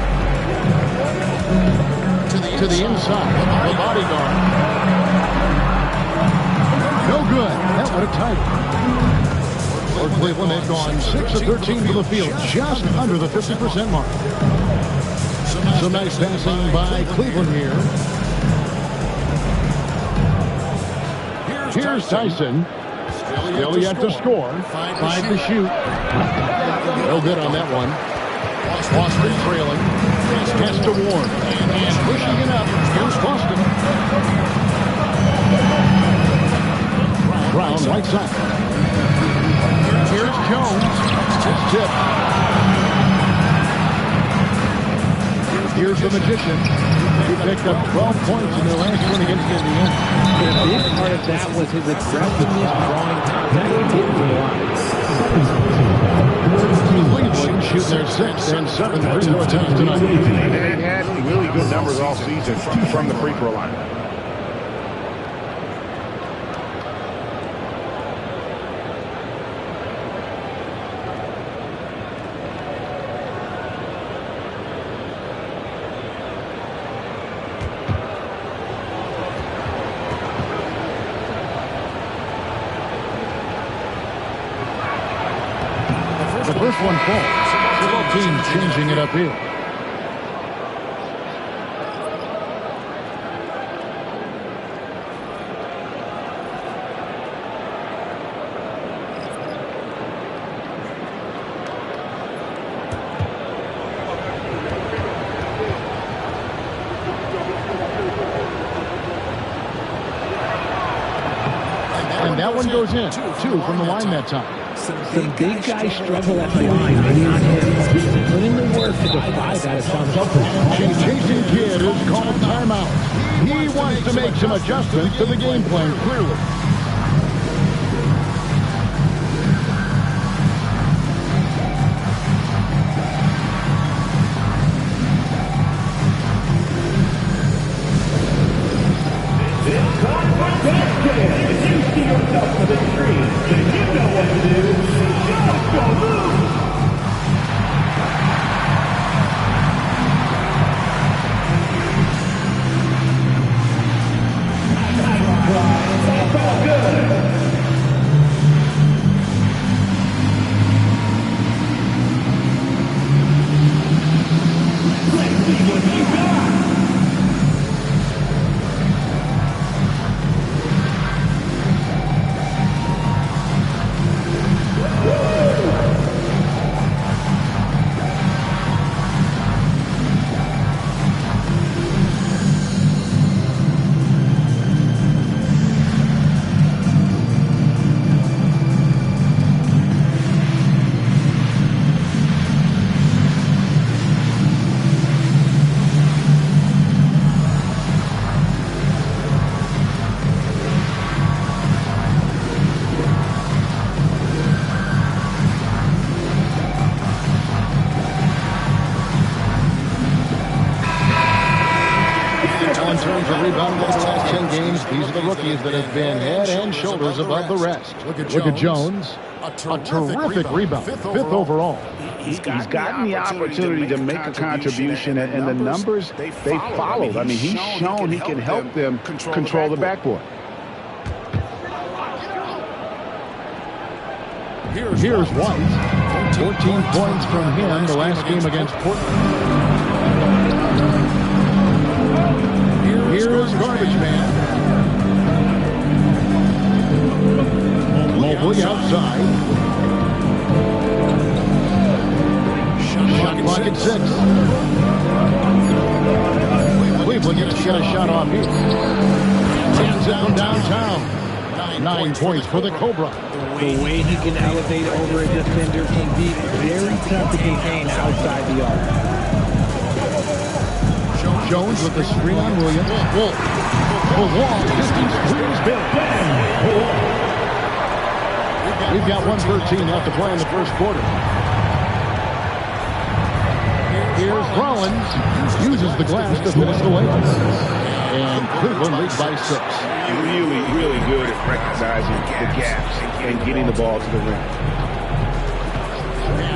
To the inside. The bodyguard. No good. That would have tied it. For Cleveland, they've gone 6 of 13 from the field, just under the 50% mark. Some nice passing by Cleveland here. Here's Tyson. Still yet to score. 5 to shoot. No good on that one. Boston trailing. Pass to Ward. And pushing it up. Here's Boston. Brown right side. Here's Jones. It's tipped. Here's the Magician. He picked up 12 points in their last win against Indiana. A big part of that was his aggressiveness drawing contact. He didn't Cleveland shooting their 6th and 7th free throw attempts tonight. They've had really good numbers all season from the free throw line. The first one falls. So both teams changing it up here. And that one goes in. 2 from the line that time. Some big guys struggle at the line, but not him. He's put in the work to defy that assumption. Jason Kidd is called timeout. He wants to make some adjustments to the game plan, clearly. If you see yourself to the screen, then you know what to do. Just go move! That's all good. Let's see what you got. These are the rookies that have been head and shoulders above the rest. Look at Jones. A terrific rebound. Fifth overall. He's gotten the opportunity to make a contribution, and the numbers, they followed. I mean, he's shown he can help them control the backboard. Here's White. 14 points from him the last game against Portland. Here's Garbage Man. Mobley outside. Shot clock at 6. Cleveland gets to get a shot off here. Sends it from downtown. 9 points for the Cobra. The way he can elevate over a defender from deep, very tough to contain outside the arc. Jones with the screen on Williams. Wolf. The wall. Distance three is built. We've got 1:13 left to play in the first quarter. Here's Rollins. Uses the glass to finish the layup. And Cleveland leads by 6. Really good at recognizing the gaps and getting the ball to the rim.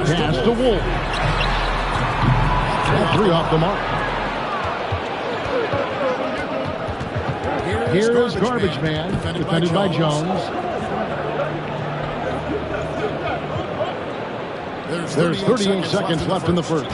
Pass to Wolf. And 3 off the mark. Here is Garbage Man, defended by Jones. There's 38 seconds left in the first.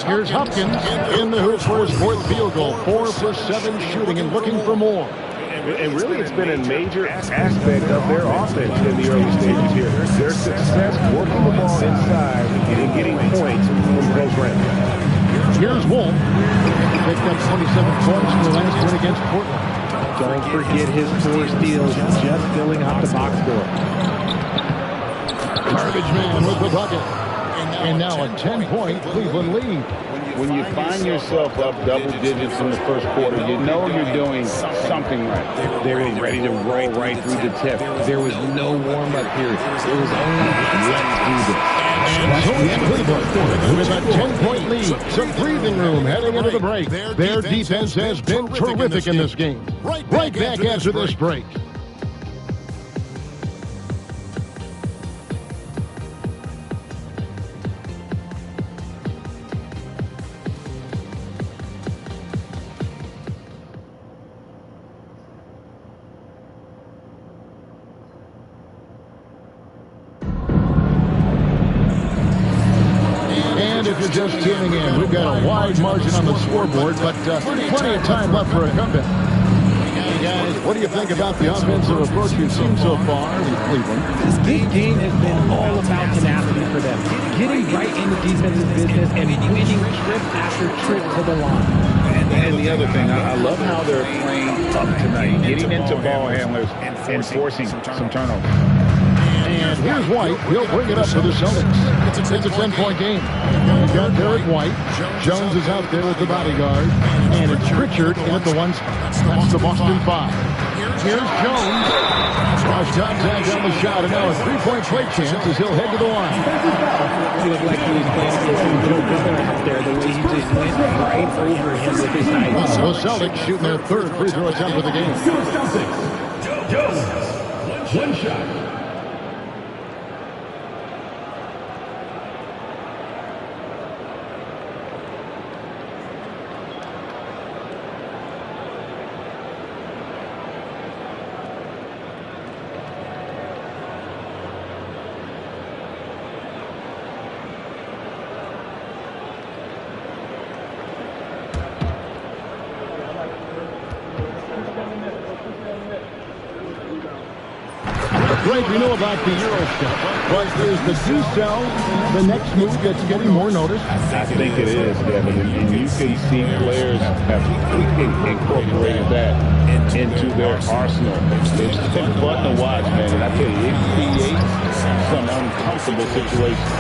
Here's Hopkins in the hoop for his 4th field goal. 4 for 7 shooting and looking for more. And really, it's been a major aspect of their offense in the early stages here. Their success working the ball inside and getting points from close range. Here's Wolf. Picked up 27 points in the last win against Portland. Don't forget his 4 steals, just filling out the box score. Garbage Man with the bucket. And now a 10-point Cleveland lead. When you find yourself up double digits in the first quarter, you know you're doing something right. They were ready to roll right through the tip. There was no warm-up period. It was only, let's do this. And so it's Cleveland with a 10-point lead. Some breathing room heading into the break. Their defense has been terrific in this game. Right back after this break. Just tuning in, we've got a wide margin on the scoreboard, but plenty of time left for a comeback. Hey guys, what do you think about the offensive approach you've seen so far with Cleveland? This game has been all about tenacity for them, getting right into defensive business and winning trip after trip to the line. And the other thing, I love how they're playing up tonight, getting into ball handlers and forcing some turnovers. And here's White. He'll bring it up for the Celtics. It's a 10-point game. You've got Derek White. Jones is out there with the bodyguard. And it's Pritchard in at the 1 spot. That's the Boston 5. Here's Jones. Cross contact on the shot. And now a 3-point play chance as he'll head to the line. He looked like he was playing against a little brother out there. The way he just went right over him with his eyes. The Celtics shooting their 3rd free throw attempt of the game. Jones, 1 shot. Greg, we know about the Euro step, but is the D-cell the next move that's getting more notice? I think it is, Devin, and you can see players have incorporated that into their arsenal. It's fun to watch, man, and I tell you, it creates some uncomfortable situations.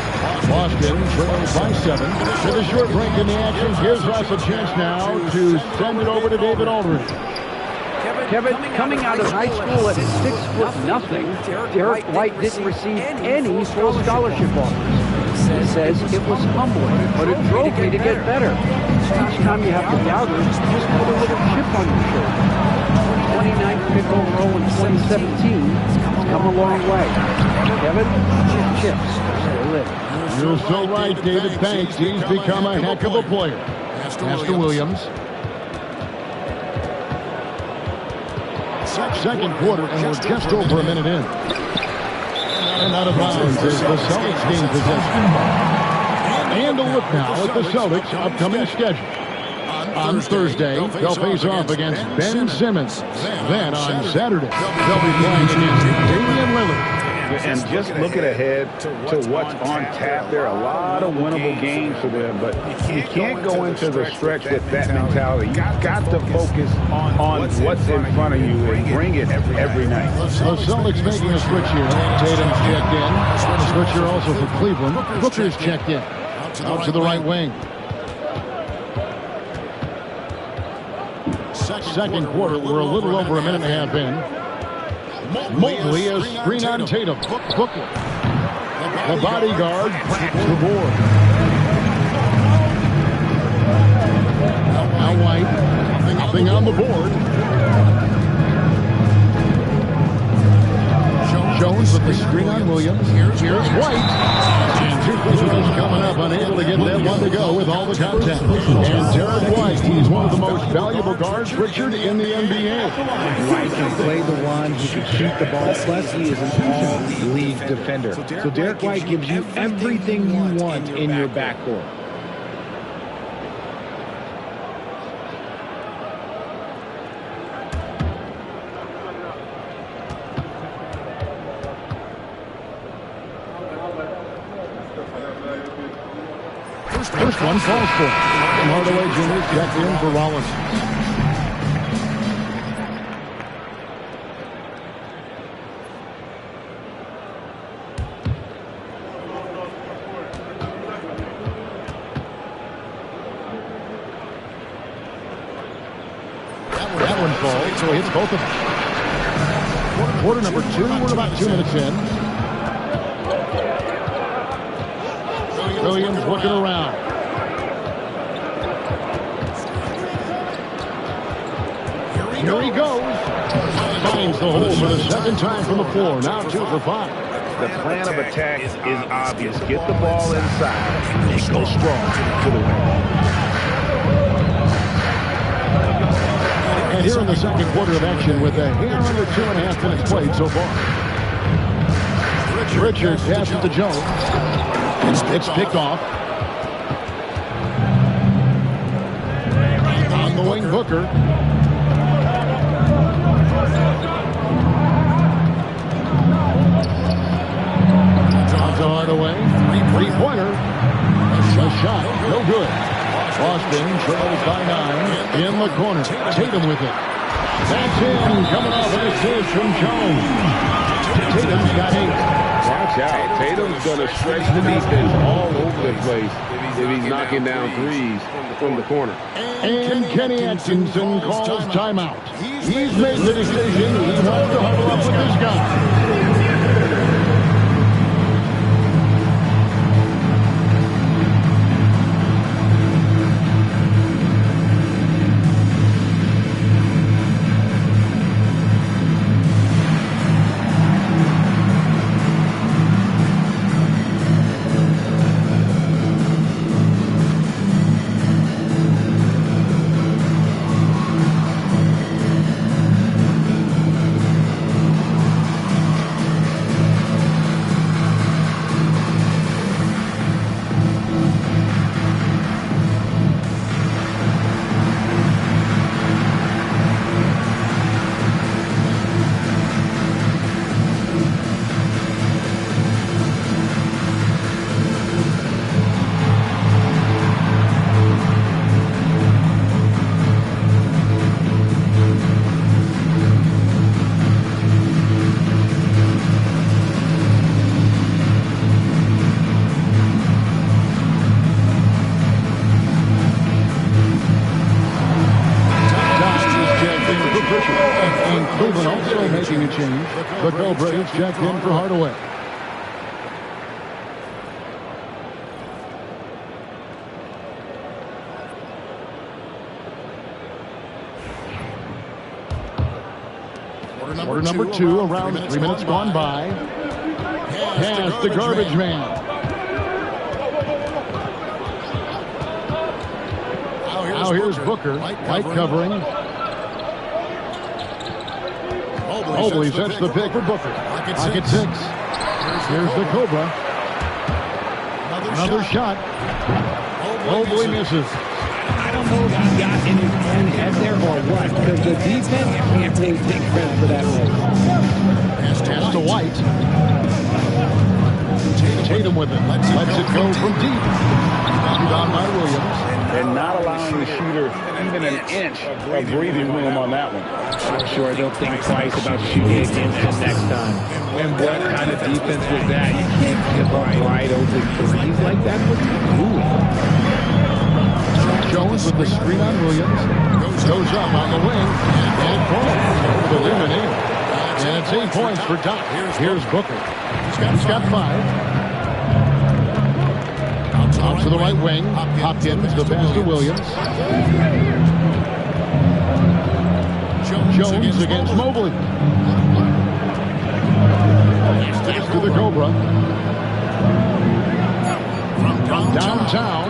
Boston trails by 7. With a short break in the action, gives us a chance now to send it over to David Aldridge. Kevin, coming out of high school at 6'0", Derek White didn't receive any full scholarship offers. He says it was humbling, but it drove me to get better. Each time you have to doubt it, just put a little chip on your shoulder. 29th pick overall in 2017, it's come a long way. Kevin, chips still live. You're so right, David. Thanks. He's become a heck of a player. Master Williams. Second quarter, and we're just over a minute in. And out of bounds is the Celtics gain possession. And a look now at the Celtics' upcoming schedule. On Thursday, they'll face off against Ben Simmons. Then on Saturday, they'll be playing against Damian Lillard. And just looking ahead to what's on tap, there are a lot of winnable games for them, but you can't go into the stretch with that mentality. You've got to focus on what's in front of you and bring it every night. The Celtics making a switch here. Tatum's checked in. A switch here also for Cleveland. Booker's checked in. Out to the right wing. Second quarter, we're a little over a minute and a half in. Mobley has screen on Tatum. Booker. The bodyguard cracks the board. Now White. Nothing on the board. Jones with the screen on Williams. Here's White. And 2 free throws coming up, unable to get that one to go with all the contact. And Derek White, he's one of the most valuable guards, Richard, in the NBA. White can play the one, he can shoot the ball, plus he is an all-league defender. So Derek White gives you everything you want in your backcourt. First one falls for him. Hardaway Jr. checked in for Rollins. That one falls, so he hits both of them. Quarter number 2, we're about 2 minutes in. Williams looking around. Here he goes. Finds the hole for the second time from the floor. Now 2 for 5. The plan of attack is obvious. Get the ball inside and go strong to the rim. And here in the second quarter of action with a hair under 2.5 minutes played so far. Richard passes to Jones. It's picked off. On the wing, Booker. John to Hardaway. Three-pointer. A shot. No good. Boston trails by 9. In the corner. Tatum with it. That's in. Coming off an assist from Jones. Tatum's got 8. Watch out. Tatum's going to stretch the defense all over the place if he's knocking down threes from the corner. And Kenny Atkinson calls timeout. He's made the decision. He wants to huddle up with this guy. And Cleveland also making a change. The Cobra is checked in for Hardaway. Quarter number two, around 3 minutes gone by. Pass the garbage man. Now here's Booker, white covering. Mobley sets the pick for Booker. Pocket 6. Here's the Cobra. Another shot. Mobley misses. I don't know if he got in his own head there or what, because the defense can't really take credit for that miss. Pass to White. Tatum with it. Lets it go from deep. Rebound by Williams. And not allowing the shooter even an inch of breathing room on that one. I'm sure they'll think twice about shooting against him next time. And what kind of defense was that? You can't give up wide open threes like that. What's he doing? Jones with the screen on Williams. Goes up on the wing. And falls over the rim and in. And it's 8 points for Doc. Here's Booker. He's got 5. Out to the right wing. Hopkins, the pass to Williams. Jones against Mobley. Pass to the Cobra. From downtown.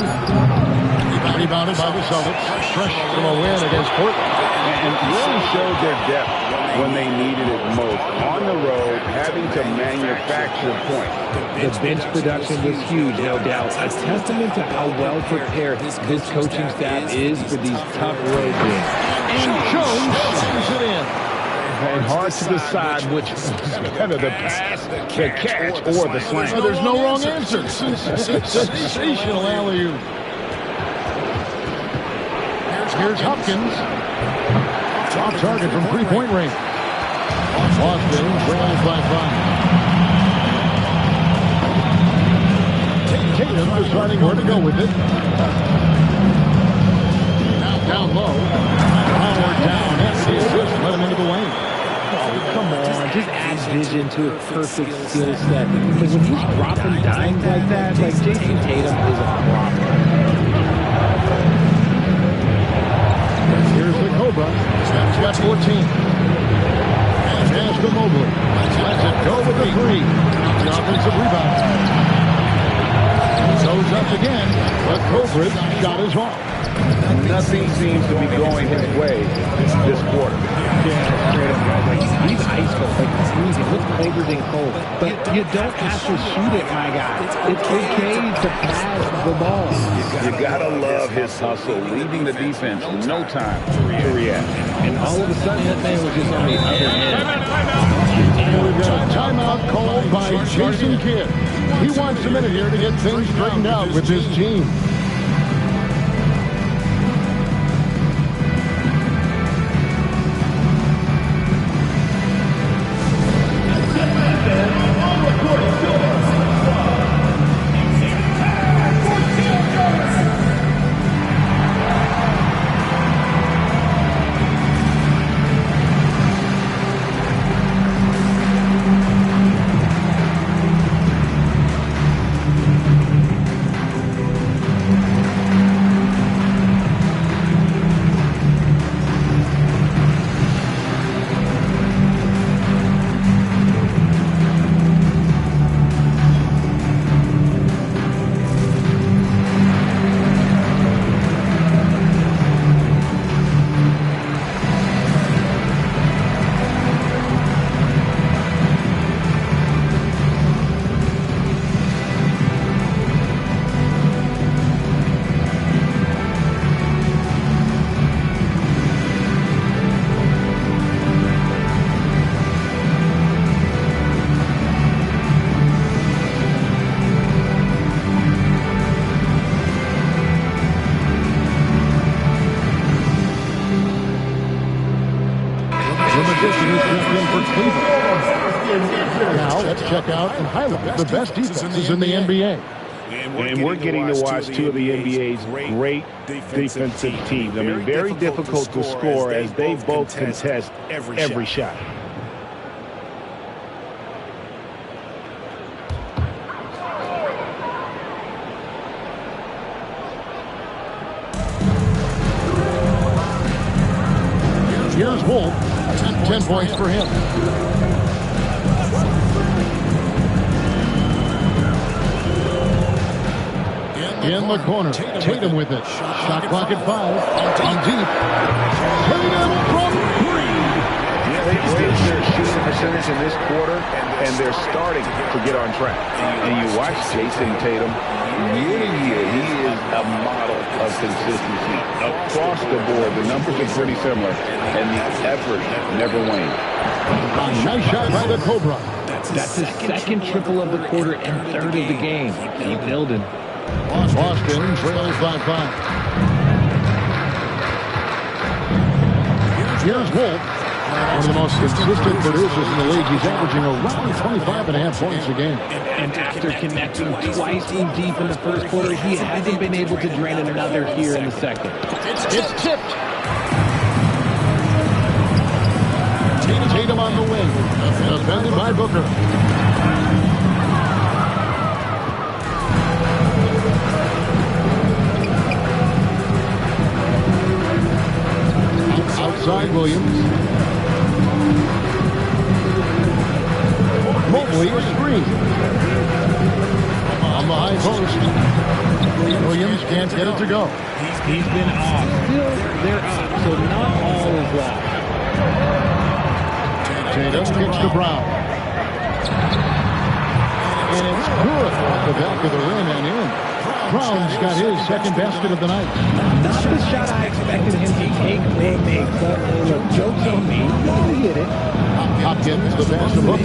Rebounded by the Celtics. Fresh from a win against Portland. And really showed their depth when they needed it most. On the road, having to manufacture points. The bench production was huge, no doubt. A testament to how well prepared this coaching staff is for these tough road games. And Jones slams it in. And hard to decide which is better, the pass, the catch, or the slam. Oh, there's no wrong answer. Sensational alley-oop. Here's Hopkins. Off target from three-point range. Boston trails by 5. Tatum deciding where to go with it. Down low. Howard down. And the assist let him into the lane. Oh, come on. Just add vision to a perfect skill set. Because when he's dropping dimes like that, like Jason Tatum is a problem. Here's the Cobra. He's got 14. And pass to Mobley. Lets it go with the 3. The offensive rebound. Goes up again, but Cobra's shot is off. Nothing seems to be going his way this quarter. Yeah, straight up, guys. Like, he's ice cold, like freezing. Looks colder than cold. But you don't have to shoot it, my guy. It's okay to pass the ball. You gotta love his hustle, leaving the defense no time to react. And all of a sudden, that man was just on the other end. And we've got a timeout called by Jason Kidd. He wants a minute here to get things straightened out with his team. On the court, Cleveland. Now let's check out and highlight the best defenses in the NBA. And we're getting to watch two of the NBA's great defensive teams. I mean, very difficult to score as they both contest every shot. Here's Wolf. 10 points for him. In the corner, Tatum with it. Shot clock at 5. On deep. Tatum from 3. Yeah, they raised their shooting percentage in this quarter, and they're starting to get on track. And you watch Jason Tatum, year to year, he is a model of consistency. Across the board, the numbers are pretty similar, and the effort never wanes. Nice shot by the Cobra. That's his second triple of the quarter and third of the game. Keep building. Boston trails by 5. Here's Wolf. One of the most consistent producers in the league. He's averaging around 25.5 points a game. And after connecting twice deep in the first quarter, he hasn't been able to drain another here in the second. It's tipped. Tatum on the wing. Defended by Booker. Outside Williams. Mobley screen. On the high post. Williams can't get it to go. He's been off. Still, they're up, so not all is lost. Tatum kicks to Brown. And it's good off the back of the rim and in. Brown's got his second basket of the night. Not the shot I expected him to take or make, but look, joke's on me. He hit it. Hopkins, the pass to Booker.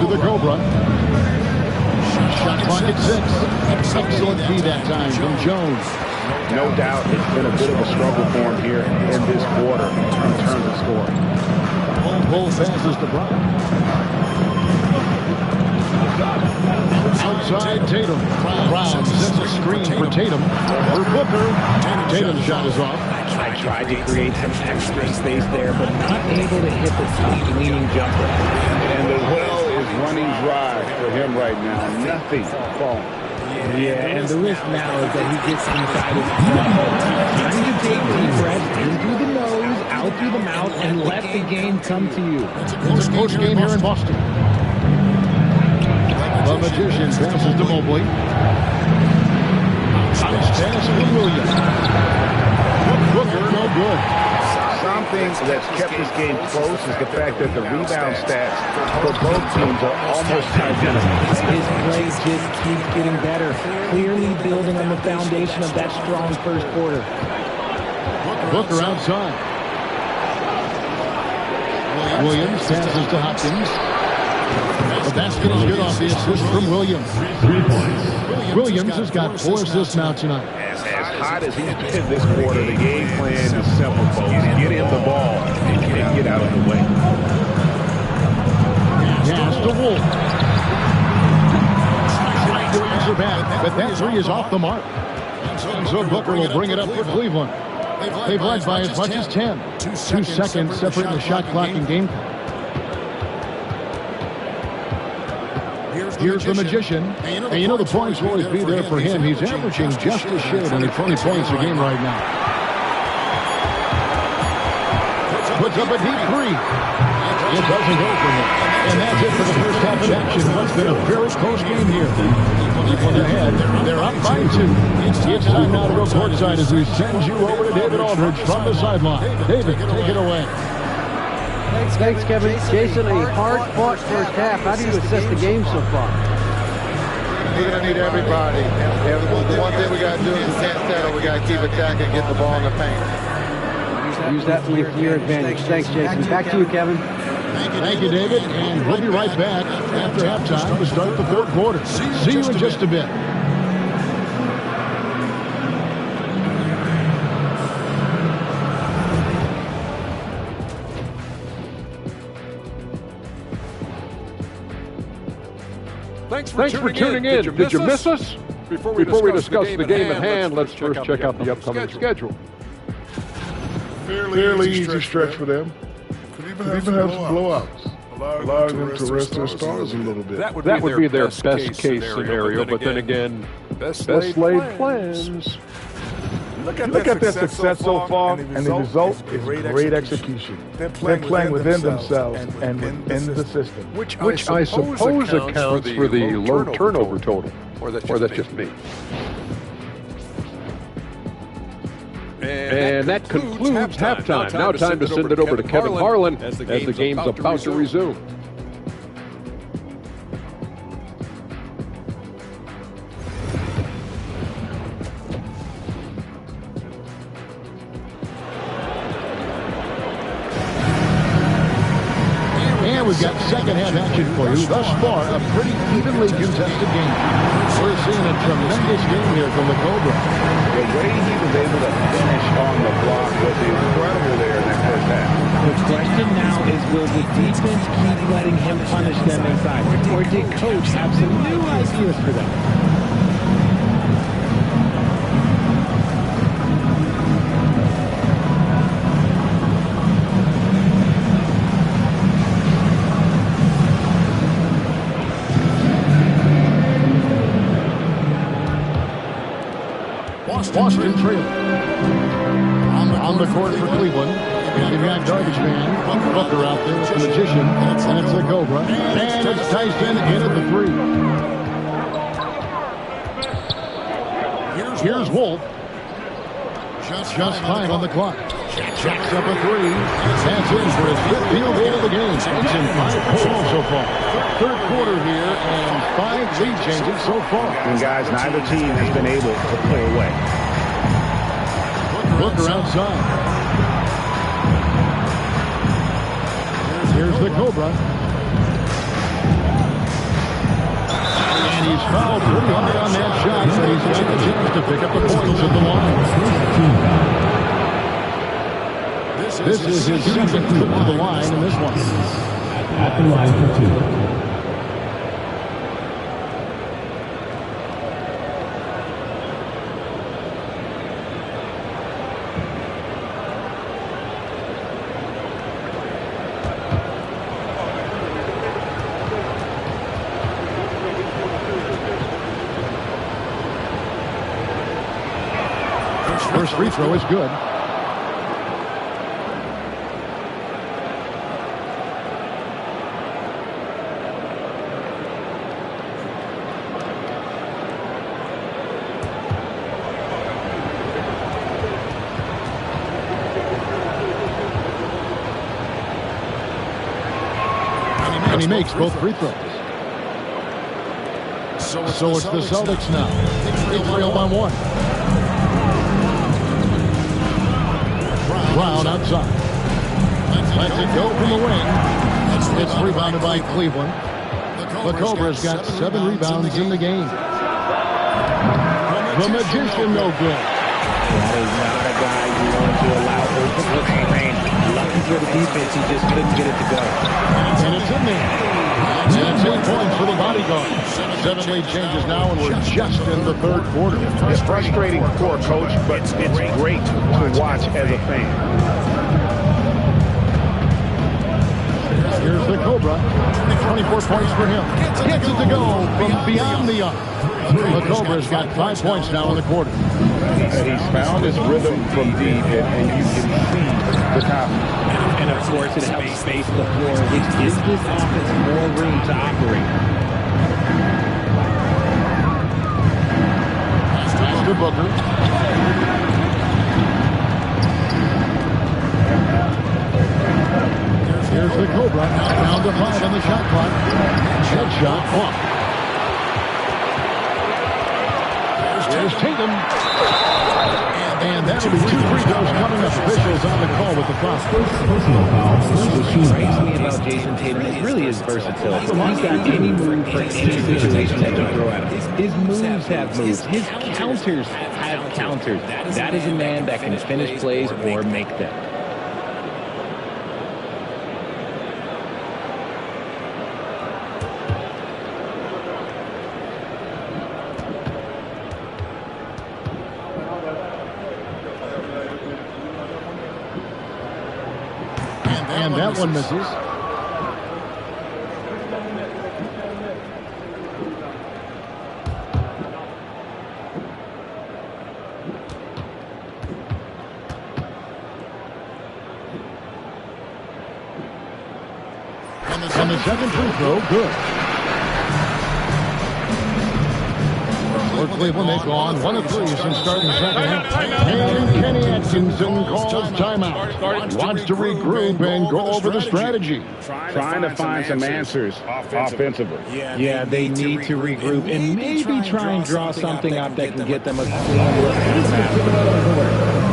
To the Cobra. Shot clock at 6. Excellent D that time from Jones. No doubt it's been a bit of a struggle for him here in this quarter in terms of scoring. Both passes to Brown. Outside Tatum. Brown sets a screen for Tatum. For Booker. Tatum's shot is off. I tried to create some extra space there, but not able to hit the top leaning jumper. And the well is running dry for him right now. Nothing falling. Yeah, and the risk now is that he gets inside his time to take deep breaths in through the nose, out through the mouth, and let the game come to you. It's a close game here in Boston. The Magician passes to Mobley. Nice pass to Williams. Booker, no good. Something that's kept this game close is the fact that the rebound stats for both teams are almost identical. His play just keeps getting better, clearly building on the foundation of that strong first quarter. Booker outside. Williams passes to Hopkins. The basket is good off the assist from Williams. Williams has got 4 assists now tonight. As hot as he's been this quarter, the game plan is simple, folks. Get him the ball and get out of the way. Pass to Wolf. Williams are back, but that 3 is off the mark. So Booker will bring it up for Cleveland. They've led by as much as 10. 2 seconds separating the shot clock and game clock. Here's the Magician. And you know the points will always be there for him. He's averaging just a shade under 20 points a game right now. Puts up a deep 3. It doesn't go for him. And that's it for the first half of action. It's been a very close game here. Cleveland ahead. They're up by 2. It's time now to go courtside as we send you over to David Aldridge from the sideline. David, take it away. Thanks, Kevin. Jason, a hard-fought first half. How do you assess the game so far? We're going to need everybody. The one thing we got to do is we can't settle. We got to keep attacking and get the ball in the paint. Use that to your advantage. Thanks, Jason. Back to you, Kevin. Thank you, David. And we'll be right back after halftime to start the third quarter. See you in just a bit. Thanks for tuning in. Did you miss us? Before we discuss the game at hand, let's first check out the upcoming schedule. Fairly easy stretch for them. Could even have some blowouts. Allowing them to rest their stars a little bit. That would be their best case scenario, but then again, best laid plans. Look at their success so far, and the result is great execution. They're playing within themselves and within the system. Which I suppose accounts for the low turnover total. Or that's just me. And that concludes halftime. Now time to send it over to Kevin Harlan as the game's about to resume. And we've got second half action for you. Thus far, a pretty evenly contested game. We're seeing a tremendous game here from the Cobra. The way he was able to finish on the block was incredible there in that first half. The question now is, will the defense keep letting him punish them inside? Or did Coach have some new ideas for them? Boston trailing. On the court for Cleveland. And you've got garbage man, Booker out there with the magician. And it's the Cobra. And it's Tyson in at the three. Here's Wolf. Just 5 on the clock. Jacks up a three. That's in for his 5th field goal of the game. It's in 5 total so far. Third quarter here and 5 lead changes so far. And guys, neither team has been able to pull away. Booker outside. Here's the Cobra. And he's fouled pretty hard on that shot, but he's got the chance to pick up the points at the line. This is his second trip to the line in this one. At the line for 2. First free throw is good. And he makes both free throws. So it's the Celtics now. They trail by 1. Brown outside. Lets it go from the wing. It's rebounded by Cleveland. The Cobra's got 7 rebounds in the game. The magician no good. That is not a guy you want to allow open look. Man, lucky for the defense, he just couldn't get it to go. And it's in there. And it's 8 points for the bodyguard. 7 lead changes now, and we're just in the third quarter. It's frustrating for a coach, but it's great to watch as a fan. Here's the Cobra. 24 points for him. Gets it to go from beyond the arc. The Cobra's got 5 points now in the quarter. He's found his rhythm from deep, and you can see the confidence. And of course, it helps space the floor, which gives this offense more room to operate. To Booker. Here's the Cobra. Down to 5 on the shot clock. Headshot blocked. There's Tatum. And that'll be 2 free throws coming up. Officials on the call with the foul. Personal foul. What strikes me about Jason Tatum is really his versatility. He's got any move for any situation that you throw at him. His moves have moves. His counters have counters. That is a man that can finish plays or make them. And that one misses. And the second free throw, good. For Cleveland, they've gone 1 of 3 since starting the second half. And Kenny Atkinson calls timeout. Wants to regroup and go over the strategy. Trying to find some answers offensively. Yeah, they need to regroup and maybe try and draw something up that can get them a clean look at the basket.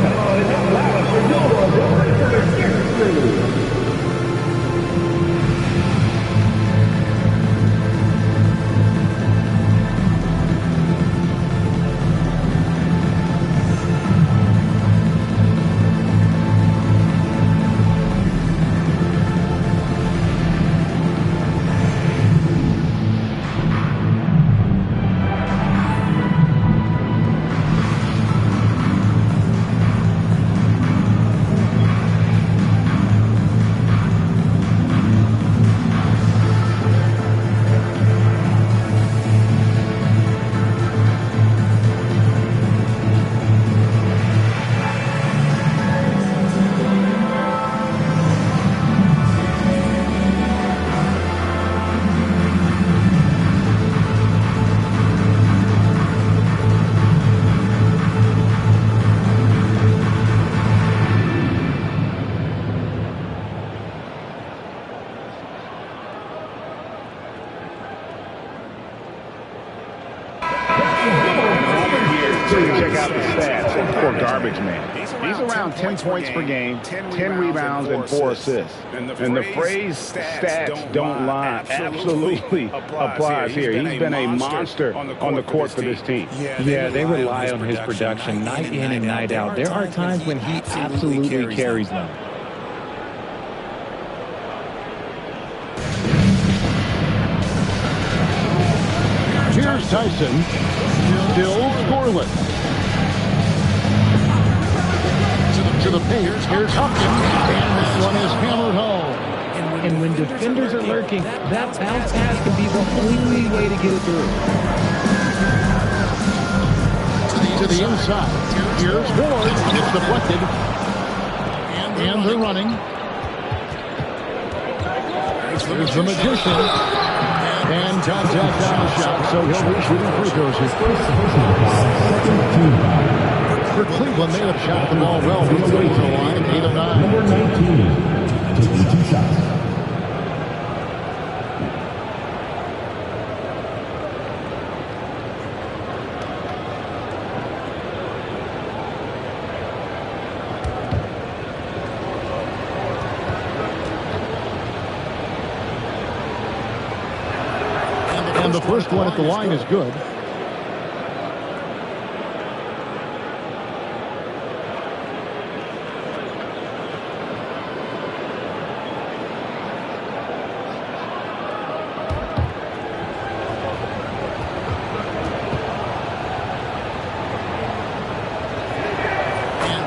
Check out the stats for Garbage Man. He's around 10 points per game, 10 rebounds, and 4 assists. And the phrase stats don't lie absolutely applies here. He's been a monster on the court for this team. Yeah, they rely on his production night in and night out. There are times when he absolutely carries them. Here's Tyson, still scoreless. To the paint, here's Hopkins, and this one is hammered home. And when defenders are lurking, that bounce pass can be the only way to get it through. To the inside, here's Ward, it's deflected, and they're running. Here's the Magician. And contact on the shot, so he'll be shooting free throws. For Cleveland, they have shot the ball well from the free throw line, 8 of 9. Number 19, taking 2 shots. And the first one at the line is good.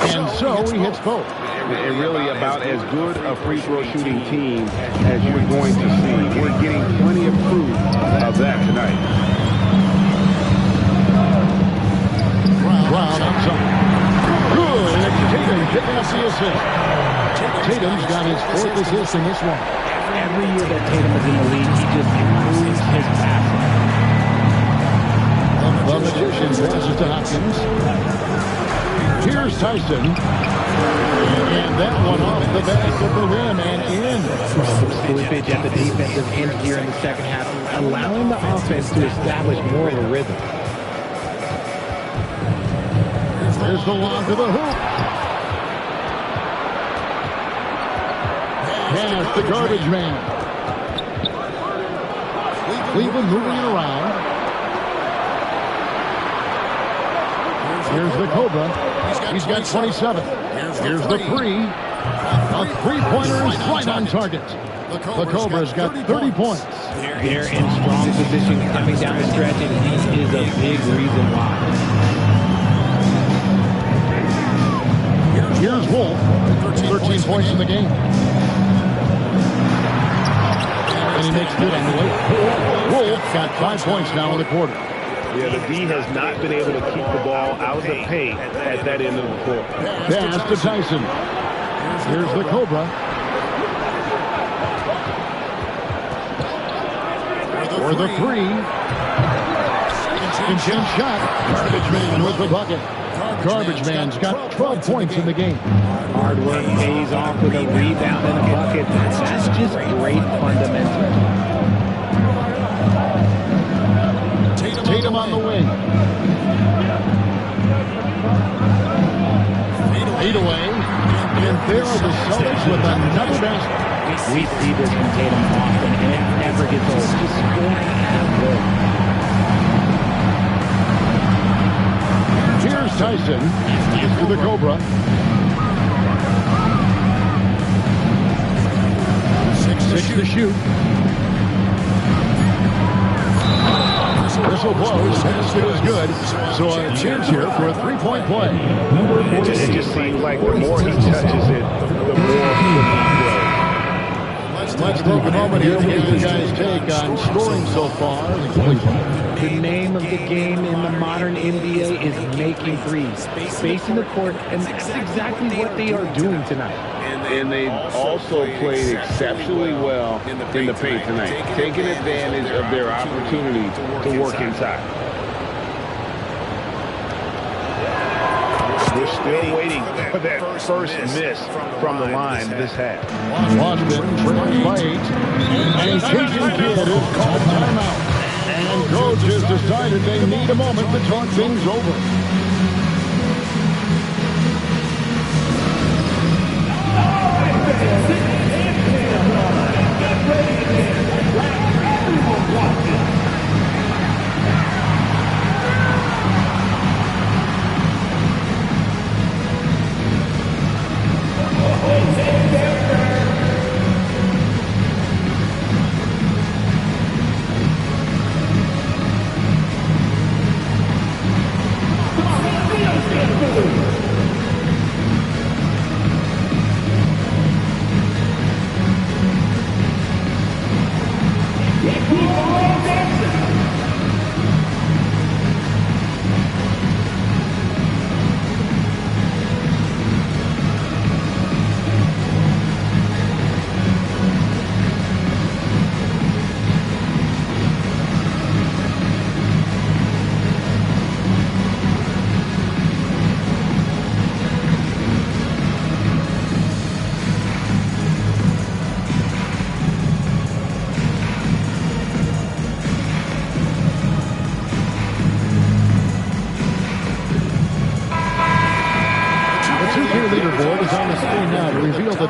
And so he hits both. And really about as good a free throw shooting team as you're going to see. We're getting plenty of proof of that tonight. Brown outside. Good. Tatum picking up the assist. Tatum's got his 4th assist in this one. Every year that Tatum is in the league, he just improves his passing. The Magician passes to Hopkins. Here's Tyson. And that one off the back of the rim and in. Slippage at the defensive end here in the second half, allowing the offense to establish more of a rhythm. There's the lob to the hoop. Pass the Garbage Man. Cleveland moving it around. Here's the Cobra. He's got 27. Here's the 3. A three-pointer is right on target. The Cobra's got 30 points. They're in strong position coming down the stretch, and he is a big reason why. Here's Wolf. 13 points in the game. And he makes good on the way. Wolf got 5 points now in the quarter. Yeah, the D has not been able to keep the ball out of the paint at that end of the court. Pass to Tyson. Here's the Cobra. For the three. Instant shot. Garbage Man with the bucket. Garbage Man's got 12 points in the game. Hard work pays off with a rebound and a bucket. That's just great fundamentals. Tatum on the wing. Fade away. And there are the Celtics with another basket. We see this from Tatum often, and it never gets old. Just scoring at will. Here's Tyson. Gets to the Cobra. 6 to shoot. Whistle blows. Basket is good. So a chance here for a three-point play. It just seems like the more he touches it, the more he will. Let's take a moment here to get you guys' take on scoring so far in Cleveland. The name of the game in the modern NBA is making threes, spacing the court, and that's exactly what they are doing tonight. And they also played exceptionally well in the paint tonight, taking advantage of their opportunity to work inside. We're still waiting for that first miss from the line this half. Boston trailing by 8. And Jason Kidd is called timeout. And coach has decided they need a moment to talk things over.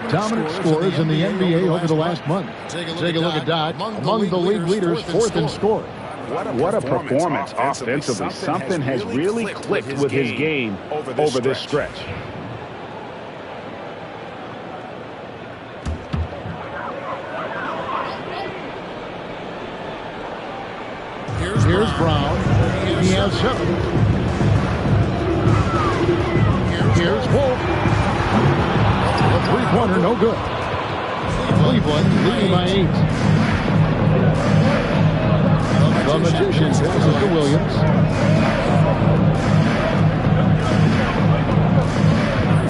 Dominant scores in the NBA over the last month. Take a look at Doc, among the league leaders, 4th in scoring. What a performance offensively. Something has really clicked with his game over this stretch. Here's Brown. He has 7. Here's Wolf. Three-pointer, no good. Cleveland leading by 8. The Magician passes to Williams.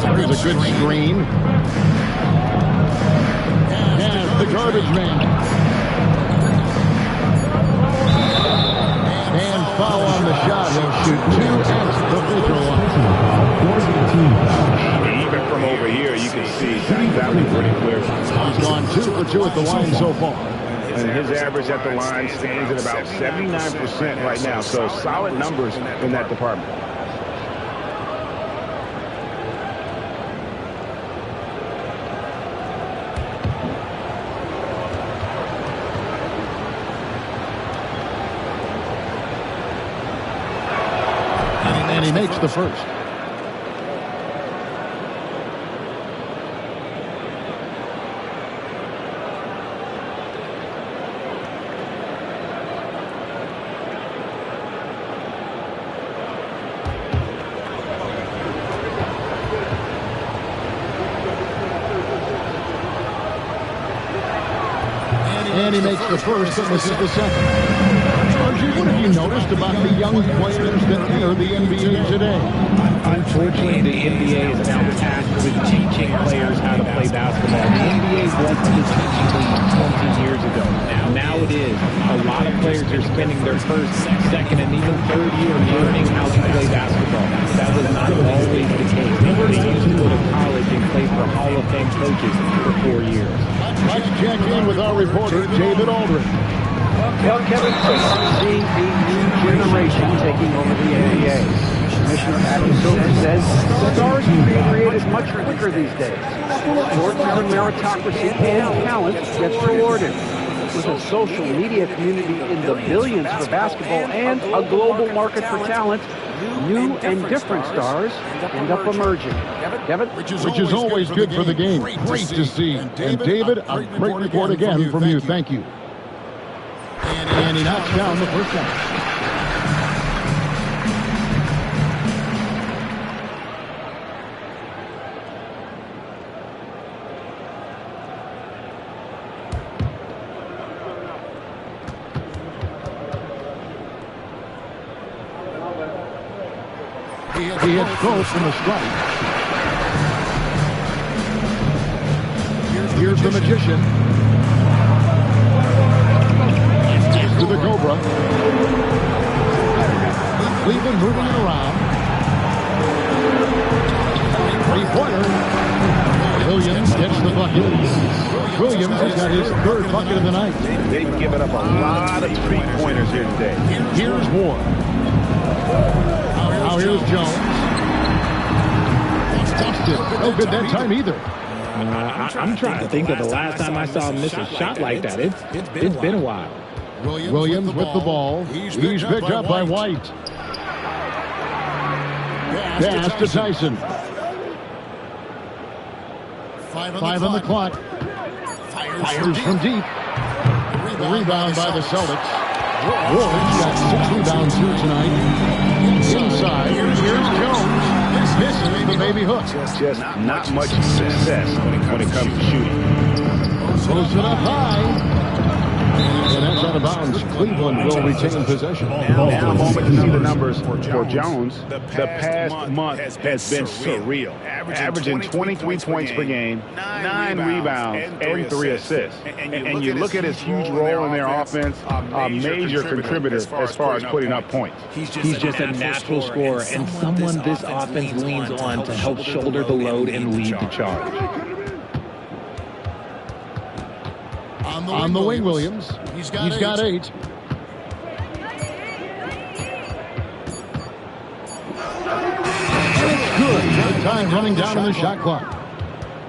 Here's a good screen. And the Garbage Man. And foul on the shot. He'll shoot 2 at the free throw line. Even from over here, you can see that was pretty clear. He's gone 2 for 2 at the line so far. And his average at the line stands at about 79% right now. So solid numbers in that department. And he makes the first. And he makes the first but misses the second. Archie, what have you noticed about the young players that enter the NBA today? Unfortunately, the NBA is now tasked with teaching players how to play basketball. The NBA wasn't the teaching league 20 years ago. Now it is. A lot of players are spending their first, second, and even third year learning how to play basketball. That was not always the case. They used to go to college and play for Hall of Fame coaches for 4 years. Let's check in with our reporter, David Aldridge. Well, Kevin, so I'm seeing a new generation taking over the NBA. Commissioner Adam Silver says stars are being created much quicker these days. Sports is a meritocracy and talent gets rewarded. With a social media community in the billions for basketball and a global market for talent, new and different stars end up emerging. Kevin? Which is always good for the game. Great to see. And David, a great report again from you. Thank you. And he knocks down the first shot. He hits close from the strike. Here's the magician. To the Cobra. Cleveland moving it around. Three-pointer. Williams gets the bucket. Williams has got his third bucket of the night. They've given up a lot of three-pointers here today. Here's Ward. Now here's Jones. Lost it. No good that time either. I'm trying to think of the last time I saw him miss a shot like that. It's been a while. Williams with the ball. He's picked up by White. Pass to Tyson. 5 on the clock. Fires from deep. The rebound by the Celtics. Ward's got 6 rebounds here tonight. Inside, here's Jones. Misses the baby hook. Just not much success when it comes to shooting. Throws it up high. And that's out of bounds. Cleveland will retain possession. Now a moment to see the numbers for Jones. The past month has been surreal. Averaging 23 points per game, 9 rebounds, and 3 assists. And you look at his huge role in their offense, a major contributor as far as putting up points. He's just a natural scorer and someone this offense leans on to help shoulder the load and lead the charge. On the wing, Williams. He's got 8. Good. Time running down on the shot clock.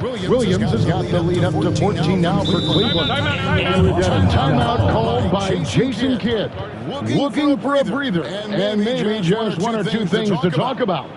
Williams has got the lead up to 14 now for Cleveland. And we've got a timeout called by Jason Kidd. Looking for a breather and maybe just 1 or 2 things to talk about.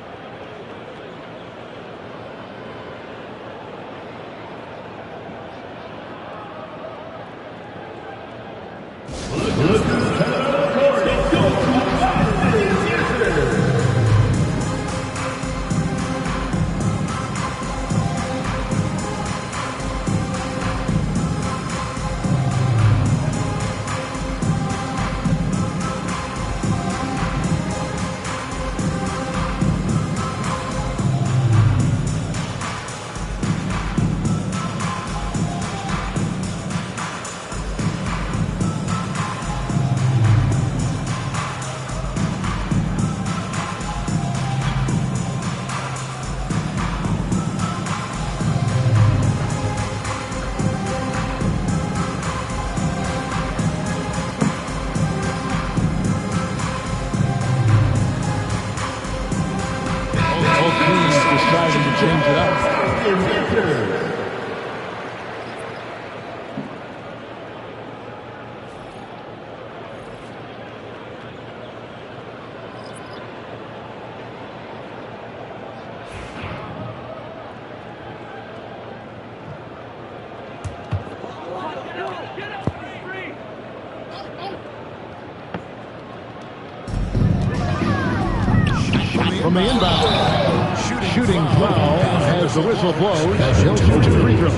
From the inbound, shooting foul as the whistle blows. He'll shoot 2 free throws.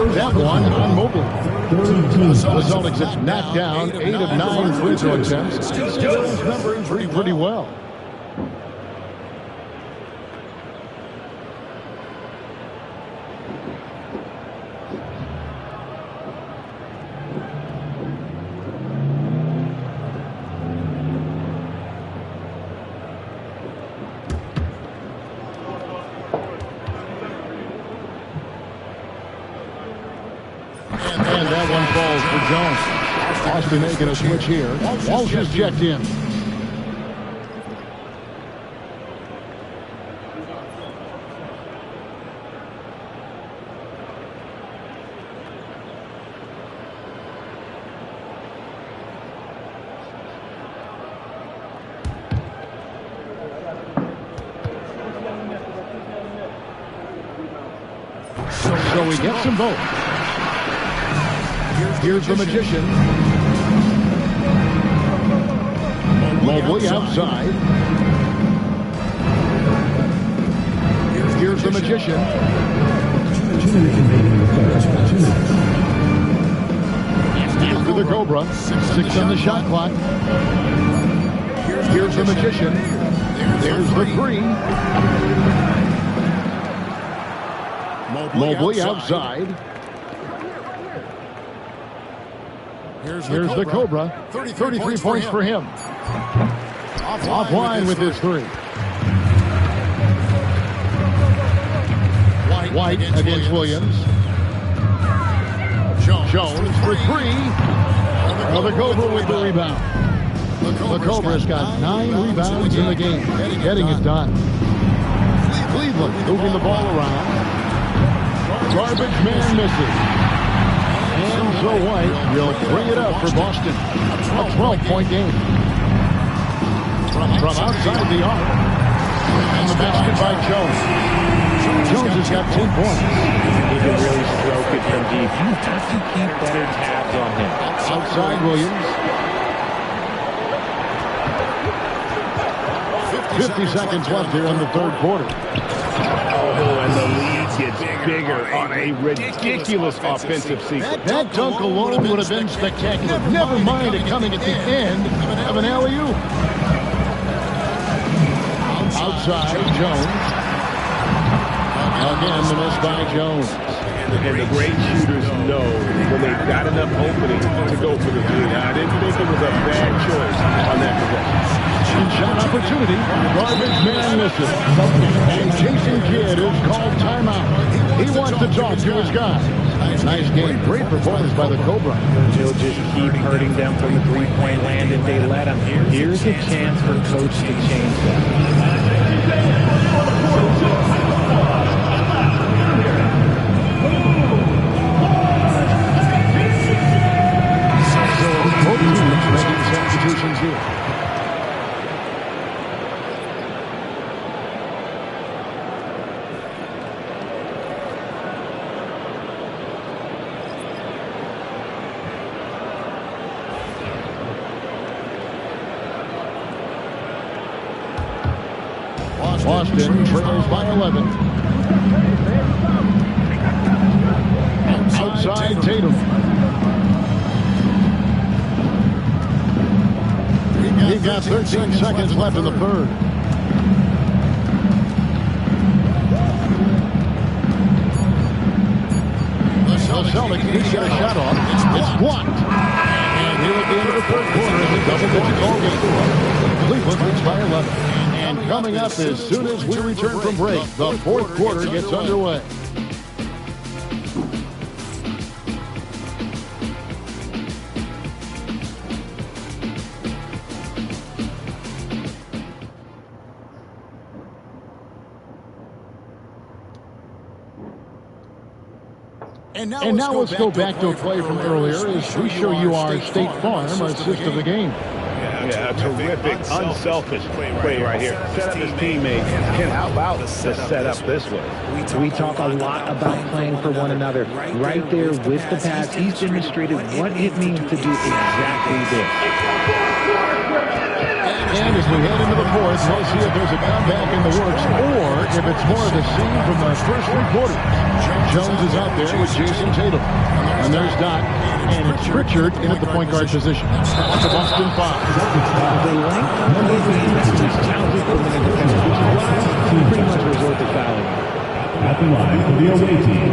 that one on Mobley. The Celtics have knocked down 8 of 9 free throw attempts. Still remembering pretty well. And that one falls for Jones. Austin making a switch here. Walsh is checked in. So he gets them both. Here's the Magician. Mobley outside. Here's the Magician. To the Cobra. 6 on the shot clock. Here's the Magician. There's the 3. Mobley outside. Here's the Cobra. 33 points for him. Offline with his 3. White against Williams. Jones for 3. The Cobra with the rebound. The Cobra's got 9 rebounds in the game. Getting it done. Cleveland moving the ball around. Garbage man misses. And so White will bring it up for Boston. A 12-point game. From outside the arc. And the basket by Jones. Jones has got 10 points. He can really stroke it from deep. You have to keep better tabs on him. Outside Williams. 50 seconds left here in the third quarter. Oh, and the lead gets bigger on a ridiculous offensive sequence. That dunk alone would have been spectacular. Never mind it coming at the end of an alley-oop. Outside Jones. Again, the miss by Jones. And the great shooters know when they've got enough opening to go for the 3. Now, I didn't think it was a bad choice on that possession. Shot opportunity. Garbage man misses. And Jason Kidd is called timeout. He wants to talk to his guys. Nice game. Great performance by the Cobra. He'll just keep hurting them from the three-point land if they let him. Here's a chance for Coach to change that. Both teams making substitutions here. Boston trails by 11. Outside Tatum. You've got 13 seconds left in the third. The Celtics need to get a shot off. It's blocked. And here at the end of the third quarter, it's a double-digit ball game. Cleveland leads by 11. And coming up as soon as we return from break, the fourth quarter gets underway. And now let's go back to a play from earlier as we show you our State Farm assist of the game. Yeah, a terrific, unselfish play right here. Set up his teammate. And how about the setup this way? We talk a lot about playing for one another. Right there with the pass, he's demonstrated what it means to do exactly this. And as we head into the fourth, we'll see if there's a comeback in the works or if it's more of the same from the first 3 quarters. Jones is out there with Jason Tatum. And there's Doc. And it's Pritchard in at the point guard position. At the Boston 5. The length of the game is challenging for them in defense, which is why pretty much resort to fouling. At the line for the away team,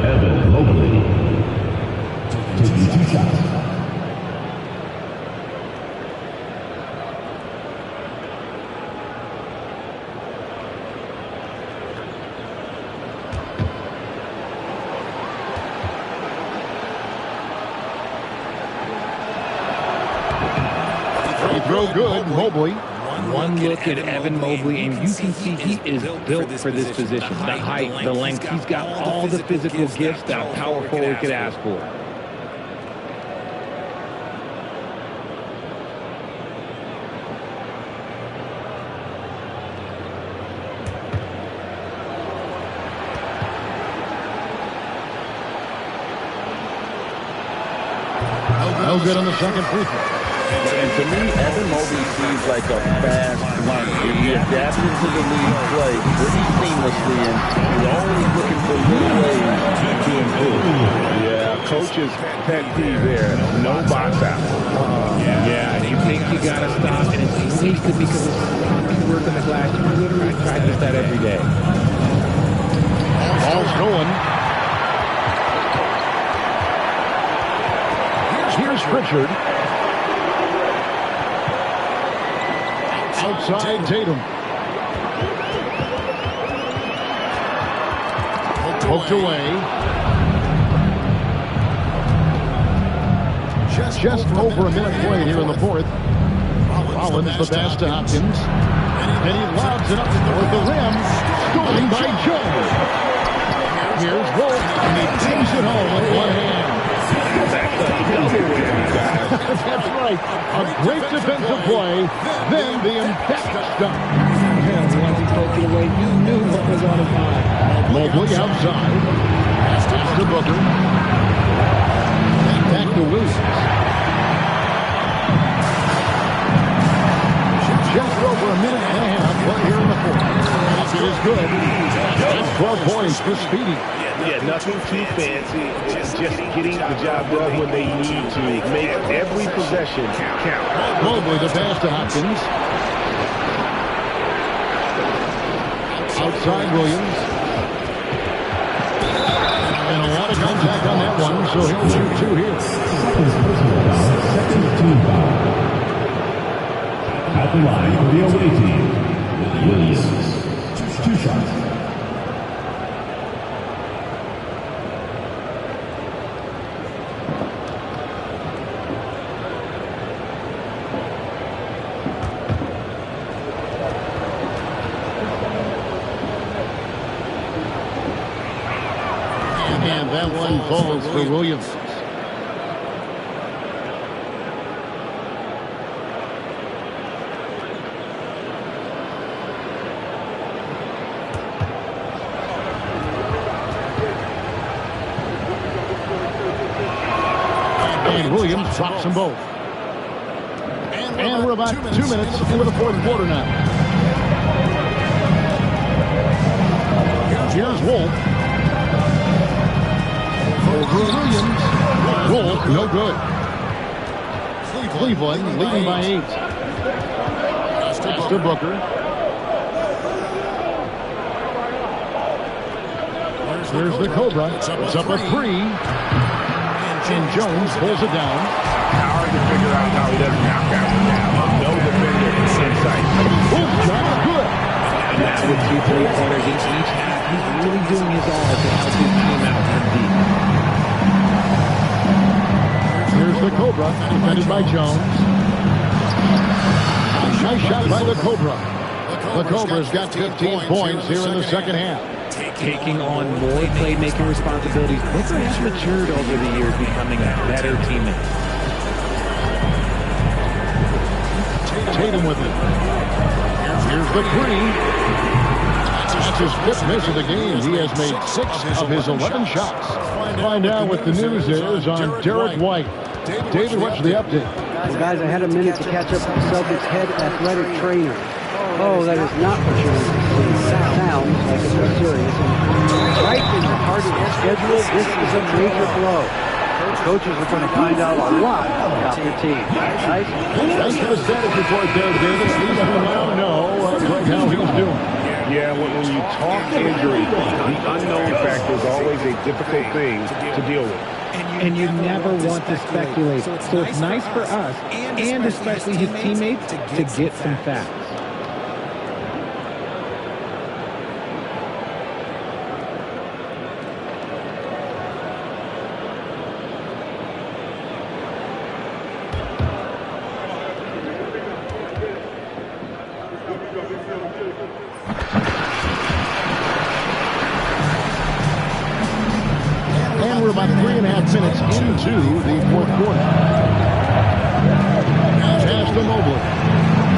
Evan Mobley. Taking 2 shots. Throw good, Mobley. One look at Evan Mobley, and you can see he is built for this position. The height, the length, he's got all the physical gifts that a power forward could ask for. No good on the second free throw. And to me, Evan Mobley seems like a fast learner. He adapts into the league play pretty seamlessly, and he's always looking for new ways to improve. Yeah, coach's pet peeve there. No box out. Yeah, and you think you got to stop, and it's wasted because it's work on the glass. You literally practice that every day. Ball's going. Here's Pritchard. Outside Tatum. Poked away. Just over a minute played here in the fourth. Rollins the pass to Hopkins. And he lobs it up toward the rim. Stolen by Jones. Here's Wolf. And he takes it home with one hand. That's right. A great defensive play. Then the emphatic stop. Once he poked it away, you knew what was on his mind. Mobley outside. Pass to Booker. Back to Williams. Just over a minute and a half right here in the fourth. It is good. That's 12 points for Speedy. Yeah, nothing too fancy. It's just getting the job done when they need to. Make every possession count. Mobley the pass to Hopkins. Outside Williams. And a lot of contact on that one, so he'll shoot 2 here. Second team foul. At the line for the away team, Williams. 2 shots. And that one falls for Williams. And Williams drops them both. And we're about 2 minutes into the fourth quarter now. Here's Wolf. Over Williams. Wolf, no good. Cleveland leading by 8. Pass to Booker. Here's the Cobra. It's up a 3. And Jones pulls it down. Hard to figure out how he doesn't knock out the down. No defender in sight. Wolf shot, good. And that's with 2 3-pointers each half. He's really doing his all to help his team out from deep. Here's the Cobra, defended by Jones. Nice shot by the Cobra. The Cobra's got 15 points here in the second half. Taking on more playmaking responsibilities. Booker has matured over the years, becoming a better teammate. Tatum with it. Here's the 3. That's his 5th miss of the game. He has made 6 of his 11 shots. Find out what the news is on Derek White. David, what's the update? The guys, I had a minute to catch up with the Celtics head athletic trainer. Oh, that is not what you want to see. Sounds like it's so serious. And right in the heart of the schedule, this is a major blow. Coaches are going to find out a lot about their team. Right? Thanks for the status report there, David. At least we now know how he's doing. Yeah, when you talk injury, the unknown factor is always a difficult thing to deal with. And you never want to speculate. So it's nice for us, and especially his teammates, to get some facts. We're about 3.5 minutes into the fourth quarter. Pass to Mobley.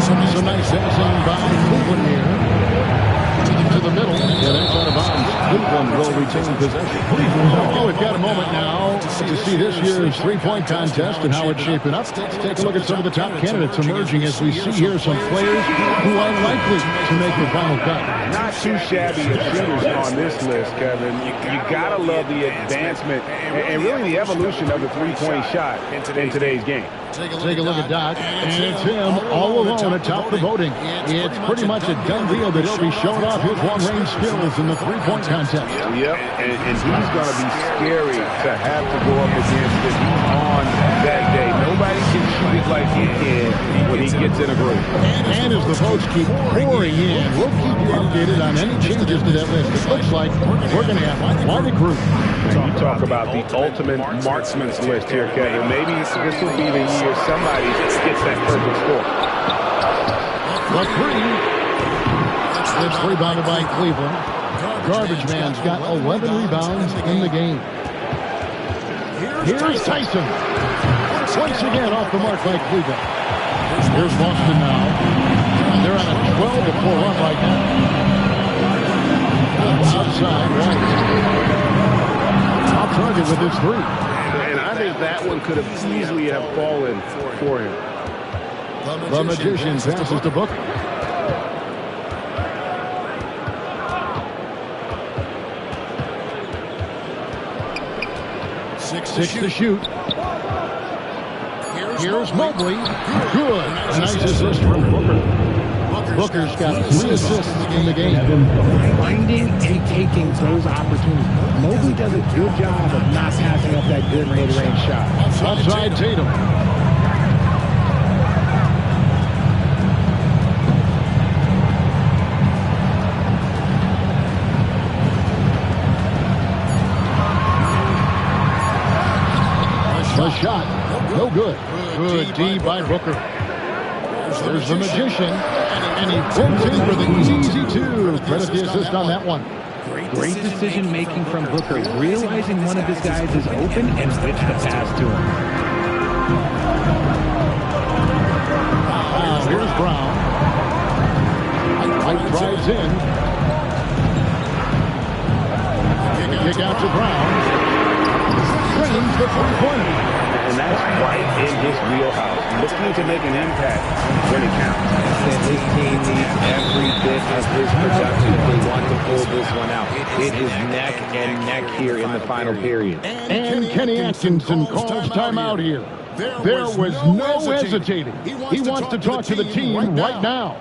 Some nice passing by Cleveland here. To the middle. Yeah, that's out of bounds. Cleveland will retain possession. Oh, we've got a moment now to see this year's three-point contest and how it's shaping up. Let's take a look at some of the top candidates emerging as we see here some players who are likely to make the final cut. Not too shabby of shooters on this list, Kevin. You got to love the advancement and really the evolution of the three-point shot in today's game. Take a look at Doc, and it's him all alone atop the voting. It's pretty much a done deal that he'll be showing off his long-range skills in the three-point contest. Yep, and he's going to be scary to have to go up against if he's on that day. Nobody can shoot it like he can when he gets in a groove. And as the votes keep pouring in, we'll keep you updated on any changes to that list. It looks like we're going to have quite a group. You talk about the ultimate marksman's list here, Kevin. Maybe this will be the year somebody gets that perfect score. The three. It's rebounded by Cleveland. Garbage Man's got 11 rebounds in the game. Here's Tyson. Once again off the mark by Cleveland. Here's Boston now. And they're on a 12-4 run right now. Outside, right. Top target with his three. And I think that one could have easily have fallen for him. The Magician passes to Booker. Six to shoot. Here's Mobley. Good. Nice assist from Booker. Booker's got 3 assists in the game. Finding and taking those opportunities. Mobley does a good job of not passing up that good mid-range shot. Outside Tatum. The shot. No good. Good D by Booker. There's the Magician. And he pulls in for the easy two. Credit the assist on that one. Great decision-making from Booker, realizing one of his guys is open and switch the pass to him. Now, here's Brown. White drives in. Kick out to Brown. Brings the three-pointer. And that's right in his wheelhouse. Looking to make an impact when it counts. And his team needs every bit of his production if they want to pull this one out. It is neck and neck here in the final period. And Kenny Atkinson calls timeout here. There was no hesitating. He wants to talk to the team right now.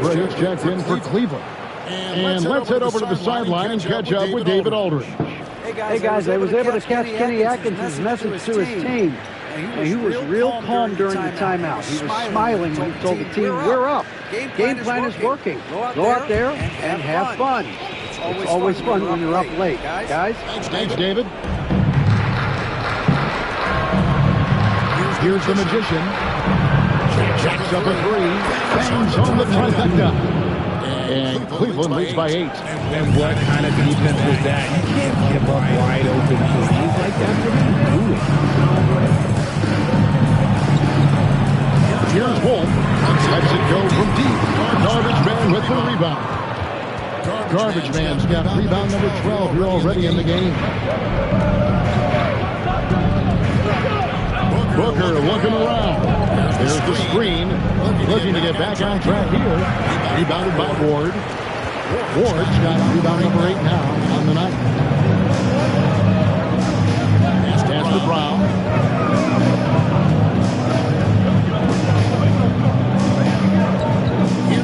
Colbert is checked in for Cleveland. And let's head over to the sideline and catch up with David Aldridge. Hey guys, I was able to catch Kenny Atkinson's message to his team. And he was real calm during the timeout. He was smiling when he told the team, we're up. Game plan is working. Go out there and have fun. It's always fun when you're up late, guys. Thanks, David. Here's the Magician. Jacks up a three. Bangs on the trifecta. And Cleveland leads by 8. And what kind of defense was that? You can't give up wide open threes like that. What are you doing? Here's Wolf. Lets it go from deep. Garbage Man with the rebound. Garbage Man's got rebound number 12 here already in the game. Booker looking around. There's the screen. Looking to get back on track here. Rebounded by Ward. Ward's got rebound number 8 now on the night. Pass to Brown.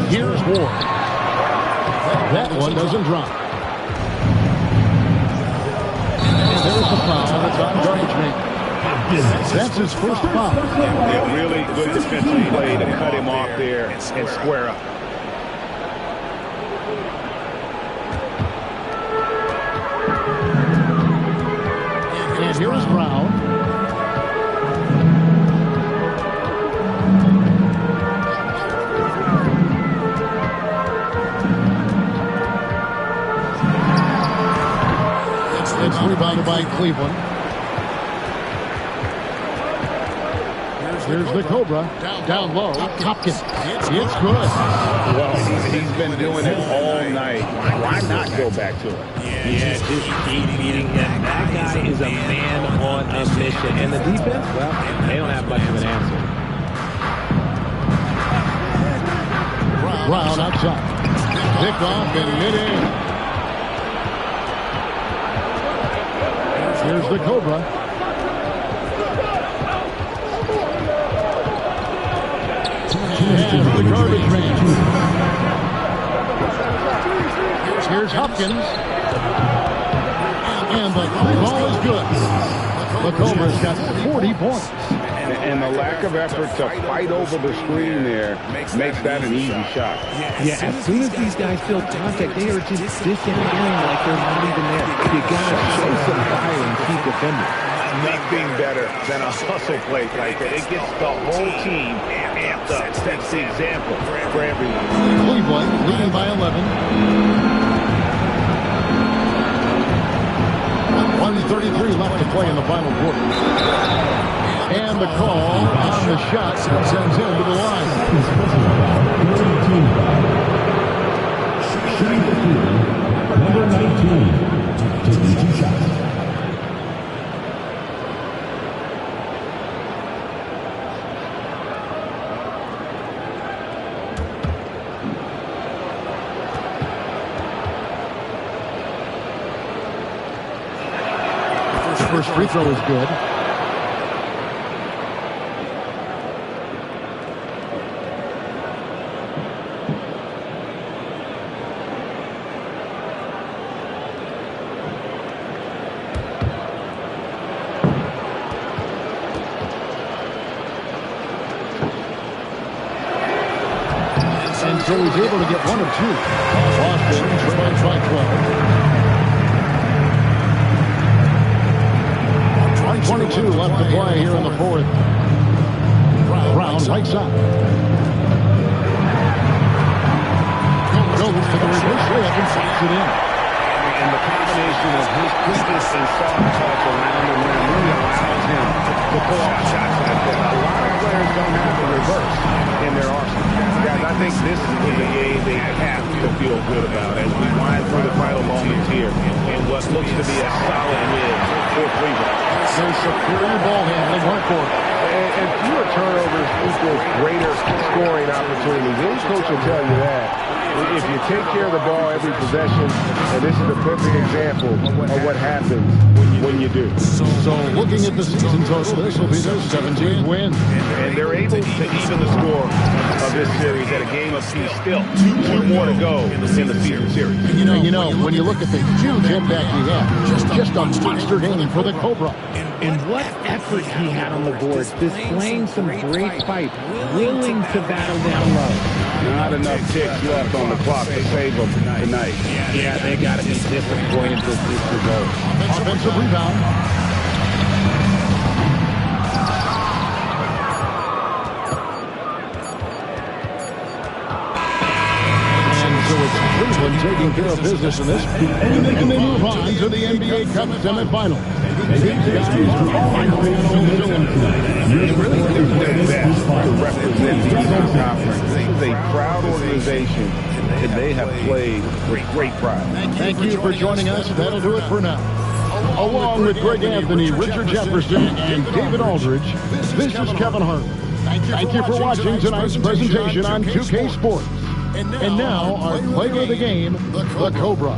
Here's Ward. That one doesn't drop. And there's the foul that's on Garbage Man. That's his first foul. A really good defensive play to cut him off there and square up. And here's Brown. It's rebounded by Cleveland. Here's the Cobra. Down low. Hopkins. It's good. Well, he's been doing it all night. Why not go back to it? Yeah, just keep beating him. That guy is a man on a mission. And the defense, well, they don't have much of an answer. Brown outside. Picked off and mid-air. Here's the Cobra. And the Garbage Man. Here's Hopkins. And the ball is good. The Cobra's got 40 points. And the lack of effort to fight over the screen there makes that an easy shot. Yeah, as soon as these guys feel contact, they are just disappearing like they're not even there. You gotta show some fire and keep defending. Nothing better than a hustle play like that. It gets the whole team amped up. That's the example for everyone. Cleveland leading by 11. 1:33 left to play in the final quarter. And the call on the shot sends him to the line. Number 19, taking 2 shots. First free throw is good. And so he's able to get 1 of 2. Boston trails by 12. 22 left to play here in the fourth. Brown right side. Goes to the reverse layup and slots it in. And the combination of his quickness and soft touch around the rim really allows him to pull off shots like that. A lot of players don't have the reverse in their arsenal. Guys, I think this is the game they have to feel good about as we wind through the final moments here in what looks to be a solid win for Cleveland. There's superior ball handling workhorse. And fewer turnovers equals greater scoring opportunities. Any coach will tell you that. If you take care of the ball every possession, and this is a perfect example of what happens when you when you do. So looking at the season total, this will be their 17th win. And they're able to even the score of this series at a game of peace still. Two more to go in the season series. And you know, when you look at the huge impact he had, just a monster game for the Cobra. And what effort he had on the boards, displaying some great fight, willing to battle down low. Not enough ticks left on the clock to save them tonight. Yeah, they got to be disappointed with this result. Offensive rebound. Cleveland taking care of business in this. And they move on to the NBA Cup semifinal. These guys are finally on They really do their best to represent the Eastern Conference. This is a proud organization, and they have played with great pride. Thank you for joining us. That'll do it for now. Along with Greg Anthony, Richard Jefferson, and David Aldridge, this is Kevin Hart. Thank you for watching tonight's presentation on 2K Sports. And now, our player of the game, the Cobra.